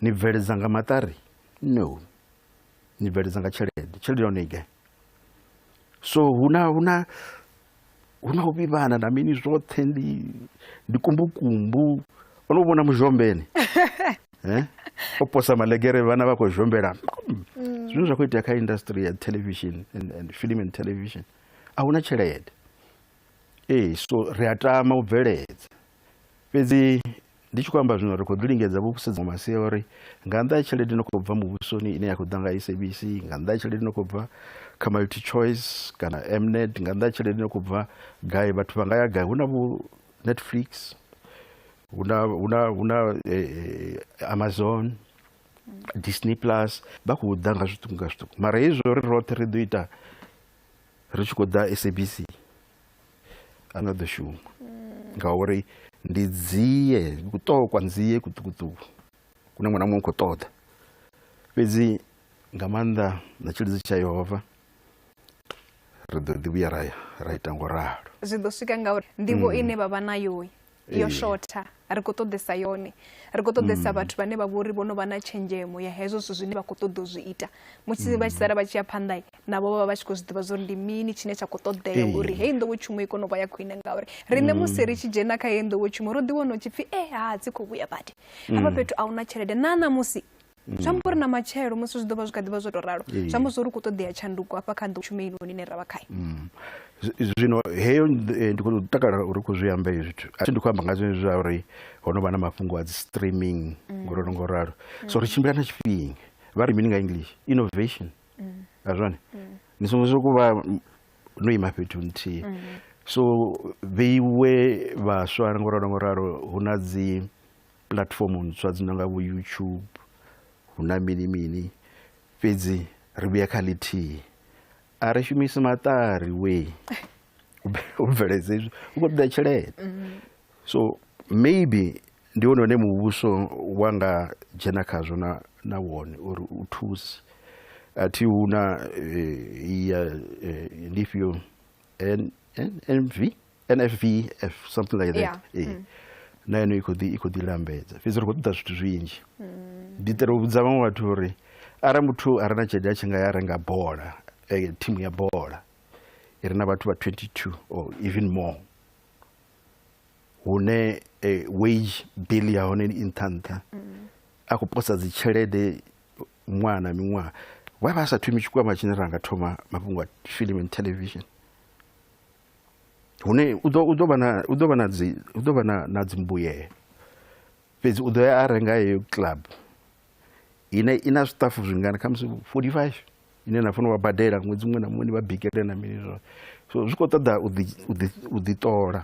Ni bveledza nga maṱari? No, ni bveledza nga tshelede yone i gai. So huna u vhivhana na mini zwoṱhe ndi kumbukumbu ono vhona muzhombeni o posa malegere vhana vha khou zhombela zwine zwa khou itea kha industry ya television and film and television a huna tshelede. So ri a tama u bveledza fhedzi ndi tshi khou amba zwino ri khou ḓi lingedza vho sedza masia uri nga nnḓa ya tshelede ino khou bva muvhusoni ine ya khou ḓa nga SABC, nga nnḓa ya tshelede ino khou bva kha Multi Choice kana Mnet, nga nnḓa ya tshelede ino khou bva gai vhathu vha nga ya gai. Hu na vho Netflix, hu na Amazon, Disney Plus vha khou ḓa nga zwiṱuku mara hezwo ri roṱhe ri ḓo ita ri tshi khou ḓa SABC a nga ḓo shuma ngauri ndi dzie kuṱokwa nzie kuṱukuṱuku kune ṅwana muṅwe khou ṱoḓa fhedzi nga maanḓa na tshiledzi tsha Yehova ri ḓo ḓi vhuya ra ita ngoralo. Zwi ḓo swika ngauri nḓivho ine vha vha nayo yo shotha ri khou ṱoḓesa yone ri khou ṱoḓesa vhathu vhane vha vhori vhono vha na tshenzhemo ya hezwo zwithu zwine vha khou ṱoḓa u zwi ita musi vha tshi sala vha tshi ya phanḓa navho vha vha tshi khou zwi ḓivha zwo ndi mini tshine tsha khou ṱoḓea uri heyi nḓowetshumo i kone u vha ya khwine ngauri riṋe musi ri tshi dzhena kha heyi nḓowetshumo ro ḓiwana u tshi pfhi dzi khou vhuya badi hafha fhethu a huna tshelede na ṋamusi zwi amba uri na matshelo musi zwi ḓo vha zwi kha ḓi vha zwo tou ralo zwi amba zwo ri khou ṱoḓea tshanduko hafha kha nḓowetshumo inoni ine ra vha khayo. Zwino heyo ndi khou takalela uri khou zwi amba zwithu a thi ndi khou amba nga zwine zwa uri ho no vha na mafhungo a dzi streaming ngoralo so ri tshimbila na tshifhinga vha ri mini nga English innovation a zwone ni songo sokou vha no ima fhethu nthihi so vheiwe vhaswa ngoralo hu na dzi platform ntswa dzi no nga vho YouTube hu na mini fhedzi ri vhuya kha ḽithihi a ri shumisi maṱari we u bveledza hezwi u khou ṱoḓa tshelede so maybe ndi wone une muvhuso wa nga dzhena khazwo na wone uri u thuse athi hu na ndifhio NFVF something like that na yone i khou ḓi lambedza fhedzi ri khou ṱoḓa zwithu zwinzhi ndi ṱere u vhudza vhaṅwe vhathu uri arali muthu a re na tshelede a tshi nga ya renga bola timu ya bola i re na vhathu vha 22 or even more hune wage bill ya hone i nṱha akuposa dzi tshelede mwana miṅwaha why vha sa thumi tshikwama tshine ra nga thoma mafhungo a film and television hune u ḓo vha na dzimbuyelo fhedzi u ḓo ya a renga heyo club ina zwitafu zwingana khamusi 45 ine na fanela vha badela ṅwedzi muṅwe na muṅwe ni vha bikele na mini zwo so zwi khou ṱoḓa u ḓiṱola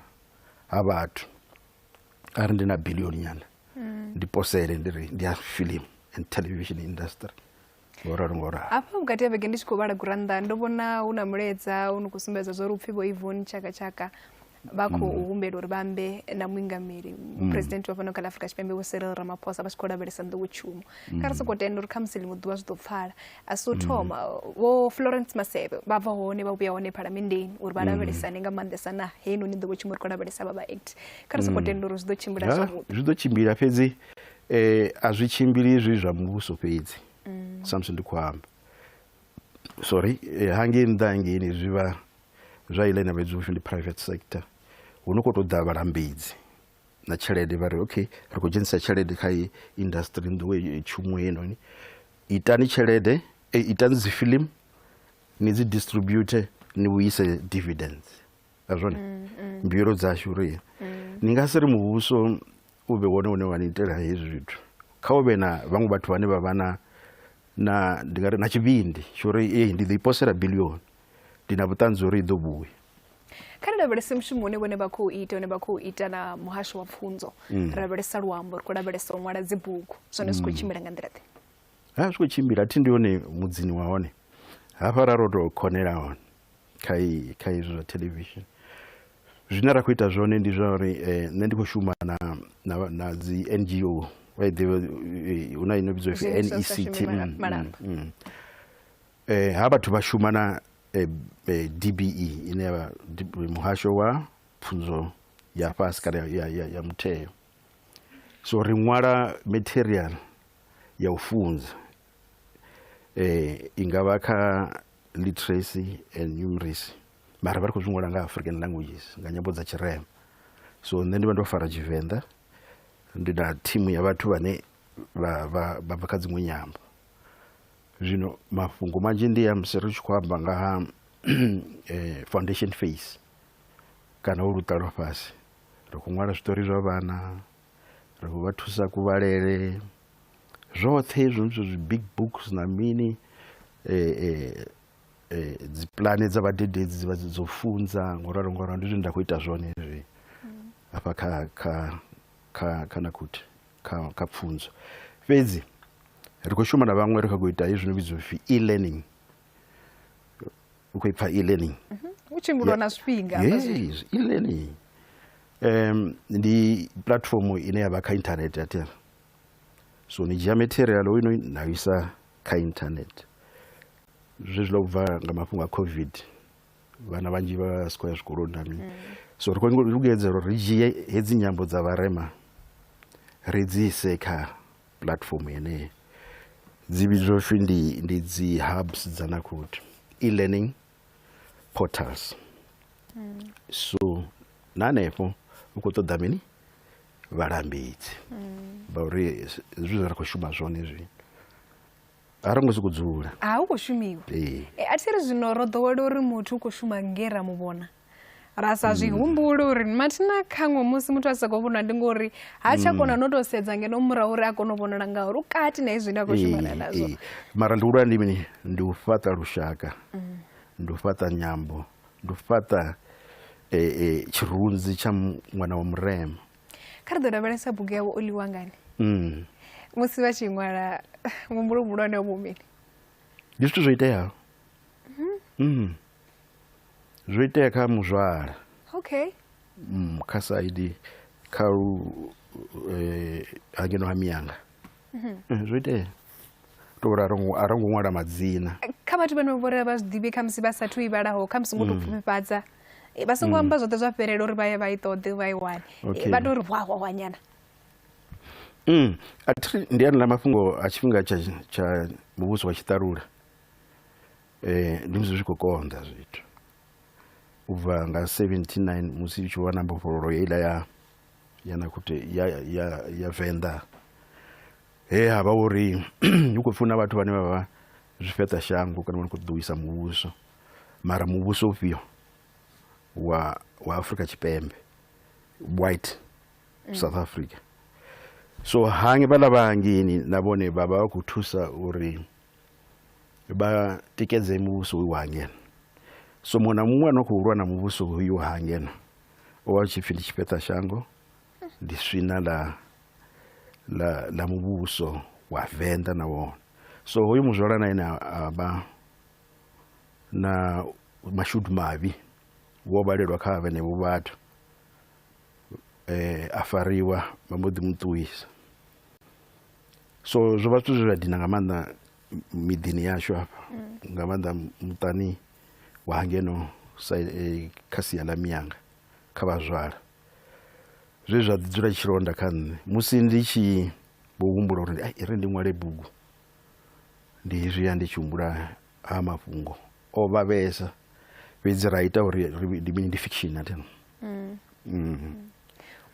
ha vhathu ari ndi na billion nyana ndi posele ndi ya film and television industry ngoralo afha vhukati ha vhege ndi tshi khou vhala gurannḓa ndo vhona hu na mulaedza u no khou sumbedza zwa uri upfhi vho Yvonne Chaka vha khou humbela uri vhambe na muingameli president wa fhano kha Afrika Tshipembe vho Cyril Ramaphosa vha tshi khou lavhelesa nḓowetshumo kha ri soko tenda uri khamusi ḽiṅwe ḓuvha zwi ḓo pfala a si u thoma vho Florence Masebe vha bva hone vha vhuya hone phalamenndeni uri vha lavhelesane nga maanḓesa na heinoni nḓowetshumo ri khou lavhelesa vha act kha ri soko tenda uri zwi ḓo tshimbila zwavhuḓi zwi ḓo tshimbila fhedzi a zwi tshimbili zwi zwa muvhuso fhedzi samson ndi khou amba sorry hangei nnḓa hangeini zwi vha zwa ile na vhedzi ndi private sector hu no khou tou ḓa vhalambedzi na tshelede vha ri okay ri khou dzhenisa tshelede kha industry nḓowetshumo heinoni itani tshelede itani dzi film ni dzi distribute ni vhuise dividends a zwone mbuyelo dzashu uri ni nga si ri muvhuso u vhe wone une wa ni itela hezwi zwithu kha u vhe na vhaṅwe vhathu vhane vha vha na ndi nga ri na tshivhindi tsho uri ndi ḓo iposela billion ndi na vhuṱanzi uri i ḓo vhuya kha ri lavhelese mushumo une vhone vha khou ita na muhasho wa pfunzo ri lavhelesa luambo ri khou lavhelesa u ṅwala dzibugu zwone zwi khou tshimbila nga nḓila ḓe zwi khou tshimbila thi ndi hone mudzini wa hone hafha ra ro tou khonela hone kha izwo zwa television zwine ra khou ita zwone ndi zwa uri nṋe ndi khou shuma na dzi NGO hu na ino vhidzwa NECT ha vhathu vha shuma na DBE ine ya muhasho wa pfunzo ya fhasi kana ya mutheo so ri ṅwala material ya u funza i nga vha kha literacy and numeracy mara vha ri khou zwi ṅwala nga African languages nga nyambo dza Tshirema so nṋe ndi vha ndo fara Tshivenḓa ndi na thimu ya vhathu vhane vha bva kha dziṅwe nyambo zwino mafhungo manzhi ndi ya musi ri tshi khou amba nga ha foundation phase kana u luṱa lwa fhasi ri khou ṅwala zwiṱori zwa vhana ri khou vha thusa kuvhalele zwoṱhe hezwo zwi big books na mini dzi plane dza vhadededzi vha dzo funza ngoralo ndi zwine nda khou ita zwone hezwi hafha kha nakuti kha pfunzo fhedzi ri khou shuma na vhaṅwe ri khou ita hezwi no vhidzwa upfi e-learning u khou ipfa e-learning u tshimbulwa na zwifhinga yes e-learning ndi platform ine ya vha kha internet ya tera so ni dzhia material ino na isa kha internet zwezwi u bva nga mafhungo a covid vhana vhanzhi vha sikho ya zwikoloni na mini so ri khou lugedzela uri ri dzhie hedzi nyambo dza vharema ri dzi ise kha platform yeneyo dzi vhidzwa upfi ndi dzi hubs dza nakuti e-learning portals so na hanefho u khou ṱoḓa mini vhalambedzi ngauri zwi ri khou shuma zwone zwi a ri ngo sokou dzula u khou shumiwa a thi ri zwino ro ḓowela uri muthu u khou shuma nge ra mu vhona ra sa zwi humbule uri mathina khaṅwe musi muthu a sa khou vhona ndi ngori ha tsha kona no tou sedza ngeno murahu uri a kone u vhonala ngauri u kati na izwi ndi a khou shumana nazwo mara ndi ulwa ndi mini ndi u fhaṱa lushaka ndi u fhaṱa nyambo ndi u fhaṱa tshirunzi tsha ṅwana wa murema kha ri ḓo lavhelesa bugu yavho Oliwa ngani musi vha tshi ṅwala muhumbulo muhulwane wa mumini ndi zwithu zwo iteaho zwo itea kha Muzwala okay kha saidi kha hangeno ha Miyanga zwo itea to ra ro ṅwala madzina kha vhathu vhane vhore vha zwiḓivhe kha musi vha sathu i vhalaho kha musi ngo tou pfufhifhadza vha songo amba zwoṱhe zwa fhelela uri vha ye vha i ṱoḓe vha i wane vha tou ri wa nyana athi ndi ana mafhungo a tshifhinga tsha muvhuso wa tshiṱalula ndi musi zwi khou konḓa zwithu u bva nga 79 musi tshi wana mbofholowo ila ya nakuti ya Venḓa he havha uri hu khou pfuna vhathu vhane vha vha zwifheṱa shango kana vha khou ṱuwisa muvhuso mara muvhuso ufhio wa Afrika Tshipembe white South Africa. So hange vhala vhangeni na vhone vha vha khou thusa uri vha tikedze muvhuso wa hangena. So muṅwe na muṅwe ano khou lwa na muvhuso uyu wa hangena o vha tshipfi ndi tshifheṱa shango ndi swina la muvhuso wa Venḓa na wone. So hoyu muzwala na ene avha na mashudu mavhi wo balelwa kha vhenevho vhathu a fariwa vha mbo ḓi muṱuwisa. So zwo vha zwithu zwa dina nga maanḓa miḓini yashu hafha nga maanḓa muṱani wa hangeno kha sia ḽa Miyanga kha vhazwala zwe zwa ḓi dzula tshilonda kha nṋe musi ndi tshi vho humbula uri ri ndi ṅwale bugu ndi hezwi ya ndi tshi humbula ha mafhungo o vhavhesa fhedzi ra ita uri ndi mini ndi fiction ateno.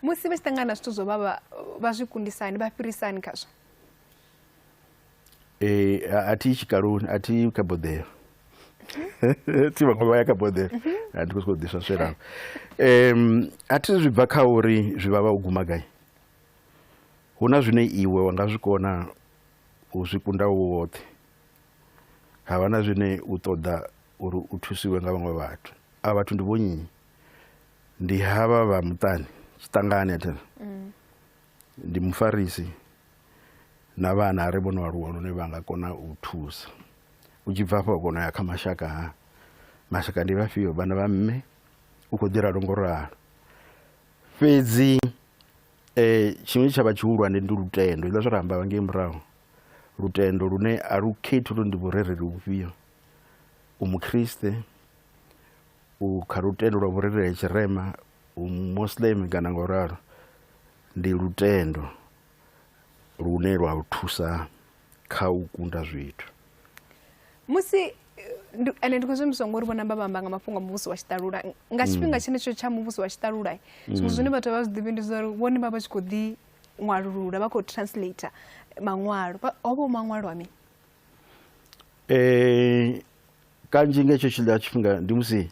Musi vha tshi ṱangana na zwithu zwo vha zwi kundisani vha fhirisani khazwo? Athi tshikaloni athi kha boḓelo ti vhaṅwe vha ya kha boḓelo ndi khou sokou ḓiswa sweraho. Athi zwi bva kha uri zwi vha u guma gai. Hu na zwine iwe wa nga zwi kona u zwi kunda woṱhe, havha na zwine u ṱoḓa uri u thusiwe nga vhaṅwe vhathu. A vhathu ndi vho nnyi? Ndi havha vha muṱani tshiṱangani atena ndi mufarisi na vhana a ri vhono aluwa lune vha nga kona u thusa. U tshi bva afho kona ya kha mashaka, mashaka ndi vhafhio? Vhana vha mme u khou ḓi ralo ngo ralo. Fhedzi tshiṅwe tsha vha tshihulwane ndi lutendo iḽa zwo ramba ngei murahu, lutendo lune a lu khethi uri ndi vhurereli vhufhio. U mukriste u kha lutendo lwa vhurereli tshirema, u muslim kana ngo ralo, ndi lutendo lune lwa u thusa kha u kunda zwithu. Musi ane ndi khou zwi ngori vhona vha amba nga mafhungo a muvhuso wa tshiṱalula nga tshifhinga tshenetsho tsha muvhuso wa tshiṱalula zwithu zwine vhathu vha zwi ḓivhi ndi zwa uri vhone vha tshi khou ḓi ṅwalulula vha khou translator maṅwalo. Hovho maṅwalo a mini? Kanzhi nga hetsho tshifhinga ndi musi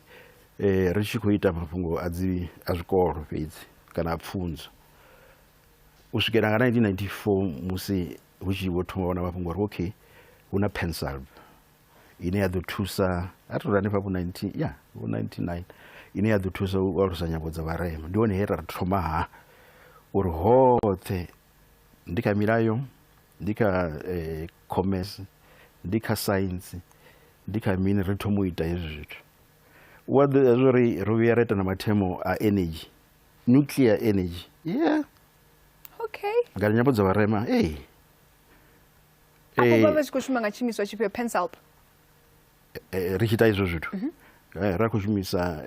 ri tshi khou ita mafhungo a zwikolo fhedzi kana a pfunzo. U swikela nga 1994 musi hu tshi vho thoma wana mafhungo uri okay hu na pencil ine ya ḓo thusa a tou hanefha vhu 99 ine ya ḓo thusa u alusa nyambo dza vharema. Ndi hone he ra thoma uri hoṱhe ndi kha milayo, ndi kha commerce, ndi kha science, ndi kha mini ri thoma u ita hezwi zwithu. U a ḓivha zwa uri ri vhuya ra ita na mathemo a energy, nuclear energy. Okay. Nga nyambo dza vharema afho vha tshi khou shuma nga tshimiswa tshifhio? Pencil ri tshi ita izwo zwithu ra khou shumisa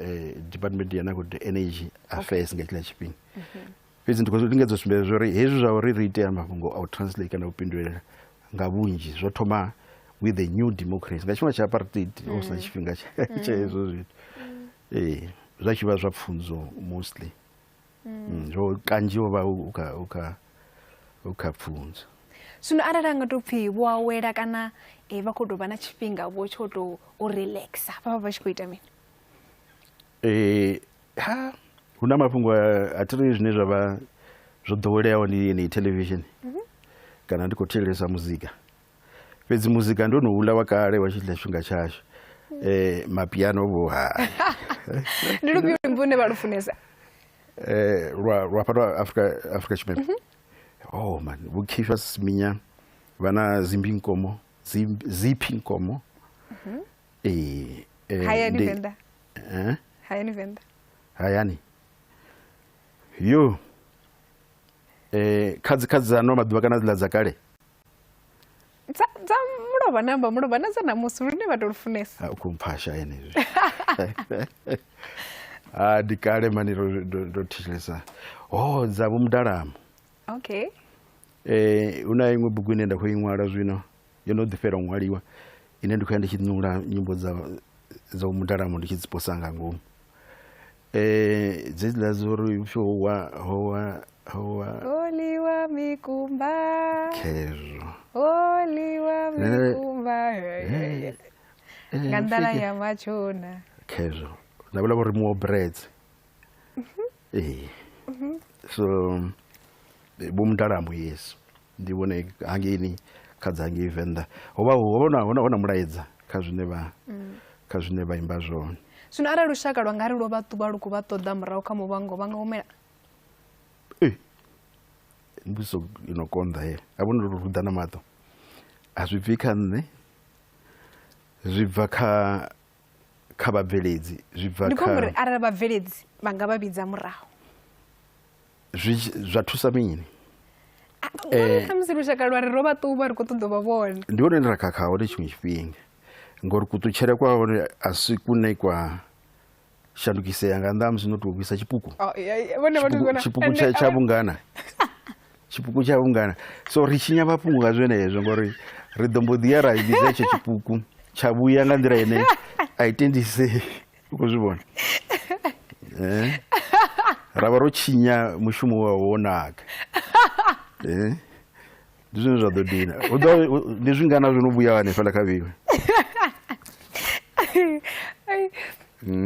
department ya nakhou energy affairs nga tshila tshifhinga. Fhedzi ndi khou lingedza u sumbedza zwa uri hezwi zwa uri ri itea mafhungo a u translate kana u pindulela nga vhunzhi zwo thoma with the new democracy nga tshifhinga tsha apartheid hu sina tshifhinga tsha hezwo zwithu. Zwa tshi vha zwa pfunzo mostly zwo kanzhi o vha u kha pfunzo. Zwino arali a nga tou pfhi vho awela kana vha khou tou vha na tshifhinga vho tsho tou u relaxa vha vha tshi khou ita mini? Hu na mafhungo a thiri zwine zwa vha zwo ḓoweleaho ndi yeneyi television kana ndi khou thetshelesa muzika. Fhedzi muzika ndo no uḽa wa kale wa tshithiḽa tshifhinga tshashu. Mapiano vho ndi lufhio luimbo lune vha lu funesa? Lwa fhaḽa Afrika Tshipembe. Oh man, vho Khishwa Siminya, vha na Zimbi Nkomo, Ziphi Nkomo. Hayani Venḓa. Hayani Venḓa. Hayani. Yo. Khadzi ano maḓuvha kana dziḽa dza kale. Dza mulovha na dza namusi lune vha tou lu funesa. U khou mphasha henezwi. Ndi kale mani ndo thetshelesa. Dza Vho Mudalamo. Okay. Hu na iṅwe bugu ine nda khou i ṅwala zwino yo no ḓifhela u ṅwaliwa ine ndi khou ya ndi tshi ṅula nyimbo dza Mudalamo ndi tshi dzi posa nga ngomu. Dzedziḽa dzo ri Oliwa mikumba. Kezvo. Oliwa mikumba. Ngandala ya machona. Kezvo. Ndabula kuri more breads. So bumndaramo yes. Ndibone angeni kadzange ivenda. Ona mulaedza kazvine vaimba zvone. Zvino arali lushaka lwanga ri lova tuba luku va toda murahu kha muvhango vanga humela. Mbuso inokonda he. Abona rudana mato. Azvibvi kha zvibva kha vabveledzi zvibva kha ndikomuri arali vabveledzi vanga vabidza murahu zvatusa mini khamusi lushaka lwari rova tuba ri khou ṱoḓa u vha vhona ndione ndira khakhaho ndi tshiṅwe tshifhinga ngori kuṱutshela kwaho asi kune kwa shandukisea nga nnḓa ha musi no tou vhuisa tshipuku tshipuku tsha vhungana so ri tshi nyama fhungo nga zwenezwo ngori ri ḓo mbo ḓi ya ra vhidza hetsho tshipuku tsha vhuya nga nḓila ine a i tendisei u khou zwi vhona ra vha ro tshinya mushumo wa wonaka ndi zwine zwa ḓo dina ndi zwingana zwo no vhuya hanefhaḽa kha vhiwe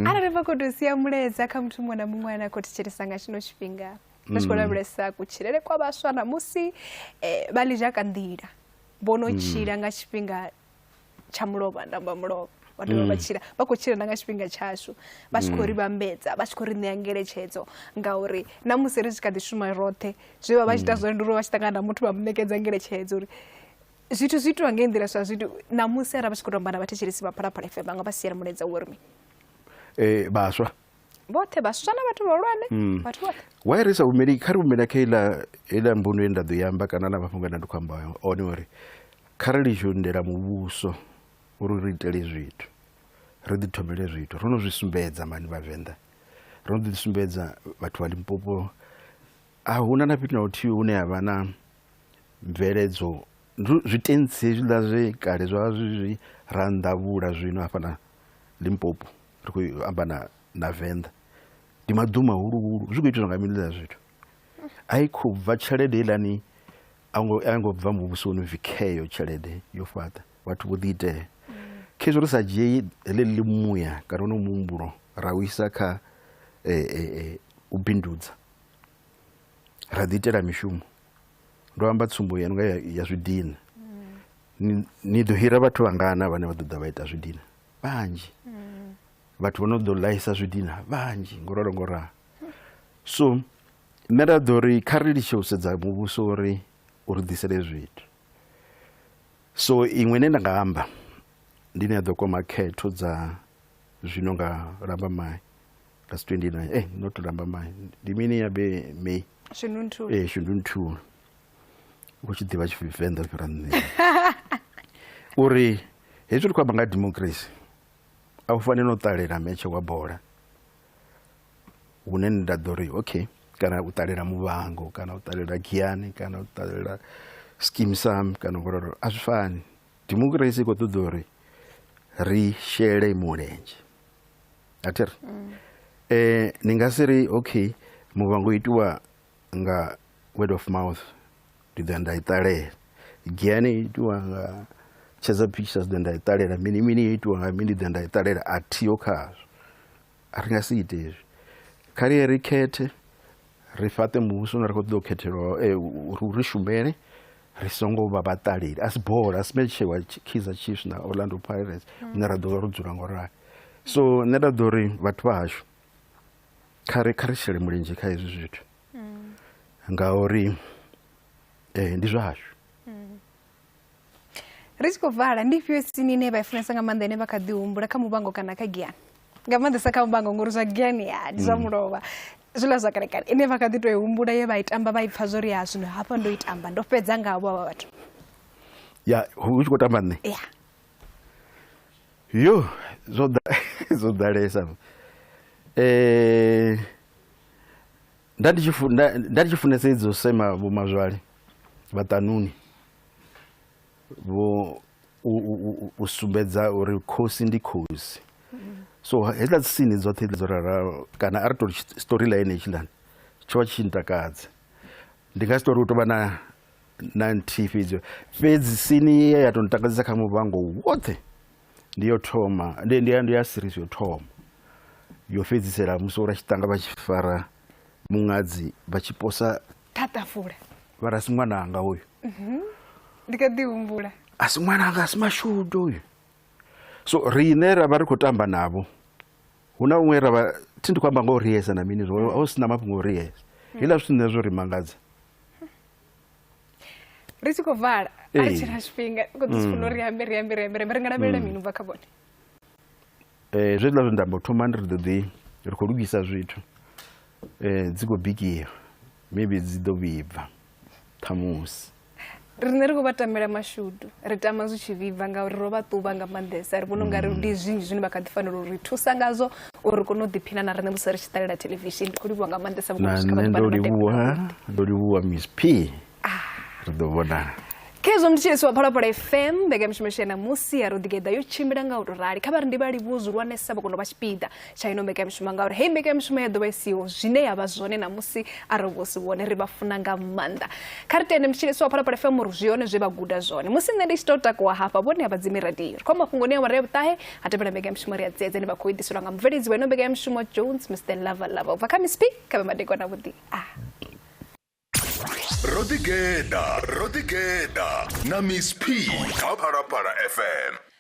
arali vha khou tou sia mulaedza kha muthu muṅwe na muṅwe ane a khou thetshelesa nga tshino tshifhinga ndi tshi khou lavhelesa kutshilele kwa vhaswa namusi vha ḽi zhaka nḓila vho no tshila nga tshifhinga tsha mulovha ndamba mulovha vha dovha vha tshila vha khou tshila na nga tshifhinga tshashu vha tshi khou ri vhambedza vha tshi khou ri ṋea ngeletshedzo ngauri namusi ri tshi kha ḓi shuma roṱhe zwe vha tshi ita zwone ndi uri vha tshi ṱangana na muthu vha mu ṋekedza ngeletshedzo uri zwithu zwi itiwa nga nḓila zwa zwithu namusi arali vha tshi khou tomba na vhathetshelesi vha Phalaphala FM vha nga vha siela mulaedza wo ri mini vhaswa vhoṱhe vhaswa na vhathu vhahulwane vhathu vhoṱhe why ri sa umeli kha ri umela kha iḽa mbuno ye nda ḓo yamba kana na mafhungo ane ndi khou amba one uri kha ri ḽi shondela muvhuso uri ri itele zwithu ri ḓi thomele zwithu ro no zwi sumbedza mani vhavenḓa ro no ḓi sumbedza vhathu vha Limpopo a huna na fhethu na huthihi hune havha na mveledzo zwitentsi hezwiḽa zwe kale zwa zwi ra nḓavhula zwino hafha na Limpopo ri khou amba na Venḓa ndi maḓu mahuluhulu zwi khou itiswa nga mini zwithu a i khou bva tshelede iḽani a ngo bva muvhusoni upfi kheyo tshelede yo fhaṱa vhathu vho ḓi itela khezwo ri sa dzhie heḽi ḽi muya kana ono muhumbulo ra u isa kha u bindudza ra ḓi itela mishumo ndo amba tsumbo yanonga ya zwidina ni ḓo hira vhathu vhangana vhane vha ḓo ḓa vha ita zwidina vhanzhi vhathu vho no ḓo ḽaisa zwidina vhanzhi ngoralo so nṋe nda ḓo ri kha ri litshe u sedza muvhuso uri ḓisele zwithu so iṅwe ine nda nga amba ndi ne ya ḓo kwama khetho dza zwino nga Lambamai nga 29 not Lambamai ndi mini ya be May Shundunthule u tshi ḓivha Tshivenḓa fhira nṋe uri hezwi ri khou amba nga democracy a u fanela u ṱalela metshe wa bola hune nda ḓo ri okay kana u ṱalela Muvhango kana u ṱalela Giyani kana u ṱalela Skeem Saam kana ngororo a zwi fani democracy i khou ṱoḓa uri ri shele mulenzhe athiri ni nga si ri okay Muvhango itiwa nga word of mouth ndi ḓa nda i ṱalela Giyani itiwa nga Cheza Pictures ḓa nda i ṱalela mini itiwa nga mini ḓa nda i ṱalela a thiho khazwo a ri nga si ite hezwi kha ri ye ri khethe ri fhaṱe muvhuso une ri khou ṱoḓa u khethelwa uri ri shumele ri songo vha vhaṱaleli a si bola a si metshe wa Kaizer Chiefs na Orlando Pirates une ra ḓo vha ro dzula ngorali so nṋe nda ḓo ri vhathu vha hashu kha ri shele mulenzhe kha hezwi zwithu ngauri ndi zwashu ri tshi khou vala ndi ifhio sini ine vha i funesa nga maanḓa ine vha kha ḓi humbula kha Muvhango kana kha Giyani nga maanḓesa kha Muvhango ngori zwa Giyani ndi zwa mulovha zwiḽa zwa kalekale ine vha kha ḓi tou i humbula ye vha i tamba vha i pfha zwo ri ya zwino hafha ndo i tamba ndo fhedza ngavho avha vhathu ya hu tshi khou tamba nṋe yo zwo ḓalesa nda ndi tshi funesa idzo sema vho Mazwale vhaṱanuni vho u sumbedza uri khosi ndi khosi so hezwiḽa dzisini dzoṱhe dzo rara kana a ri tori storyline hetshiḽani tsho vha tshi ntakadza ndi nga si tori u tovha na nthihi fhedzi fhedzi sini ye ya tou ntakadzisa kha muvhango woṱhe ndi yo thoma ndi ya series yo thoma yo fhedzisela musi uri tshitanga vha tshi fara muṅadzi vha tshi posa ṱhaṱafula vha rasi ṅwananga uyu ndi kha ḓi humbula asi ṅwananga asi mashudu uyu so riṋe ra vha ri khou tamba navho hu na uṅwe ravha thi ndi khou amba nga u rihesa na mini zwo hu sina mafhungo o rihesa heiḽa zwithu zwine zwo ri mangadza ri tshi khou vala a ri tshina tshifhinga khou ḓi funa uri ambe ri nga lavhelela mini ubva kha vhone zwiḽa zwo ndamba u thoma ndi ri ḓo ḓi ri khou lugisa zwithu dzi khou bikiwa maybe dzi ḓo vhibva ṱhamusi riṋe ri khou vha tamela mashudu ri tama zwi tshi vhibva ngauri ro vha ṱuvha nga maanḓesa ri vhona u nga ri ndi zwinzhi zwine vha kha ḓi fanela uri thusa ngazwo uri ri kone u ḓiphina na riṋe musi ri tshi ṱalela televishini ndi khou livhuwa nga maanḓesa nṋe ndo livhuwa Miss P ri ḓo vhonana khezwo ndi tshilisiwa Phalaphala FM mbekanyamushumo ya musi ya Rodigeda yo tshimbila nga u tou rali kha vha ri ndi vha livhuwa zwihulwanesa vha kona u vha tshipiḓa tsha ino mbekanyamushumo ngauri hei mbekanyamushumo ya ḓovha isiho zwine ya vha zwone na musi arali vho si vhone ri vha funa nga maanḓa kha ri tende mutshilisiwa Phalaphala FM uri zwi yone zwe vha guda zwone musi nṋe ndi tshi tou takuwa hafha vhone a vhadzimi radio ri khou mafhungoni a awara ya vhuṱahe ha tevhela mbekanyamushumo ri a dzedze ni vha khou idiselwa nga mubveledzi wa ino mbekanyamushumo Jones Mr Lava ubva kha Miss P kha vhe madekwana vhuḓi Rodigeda na Miss P kha Phalaphala FM.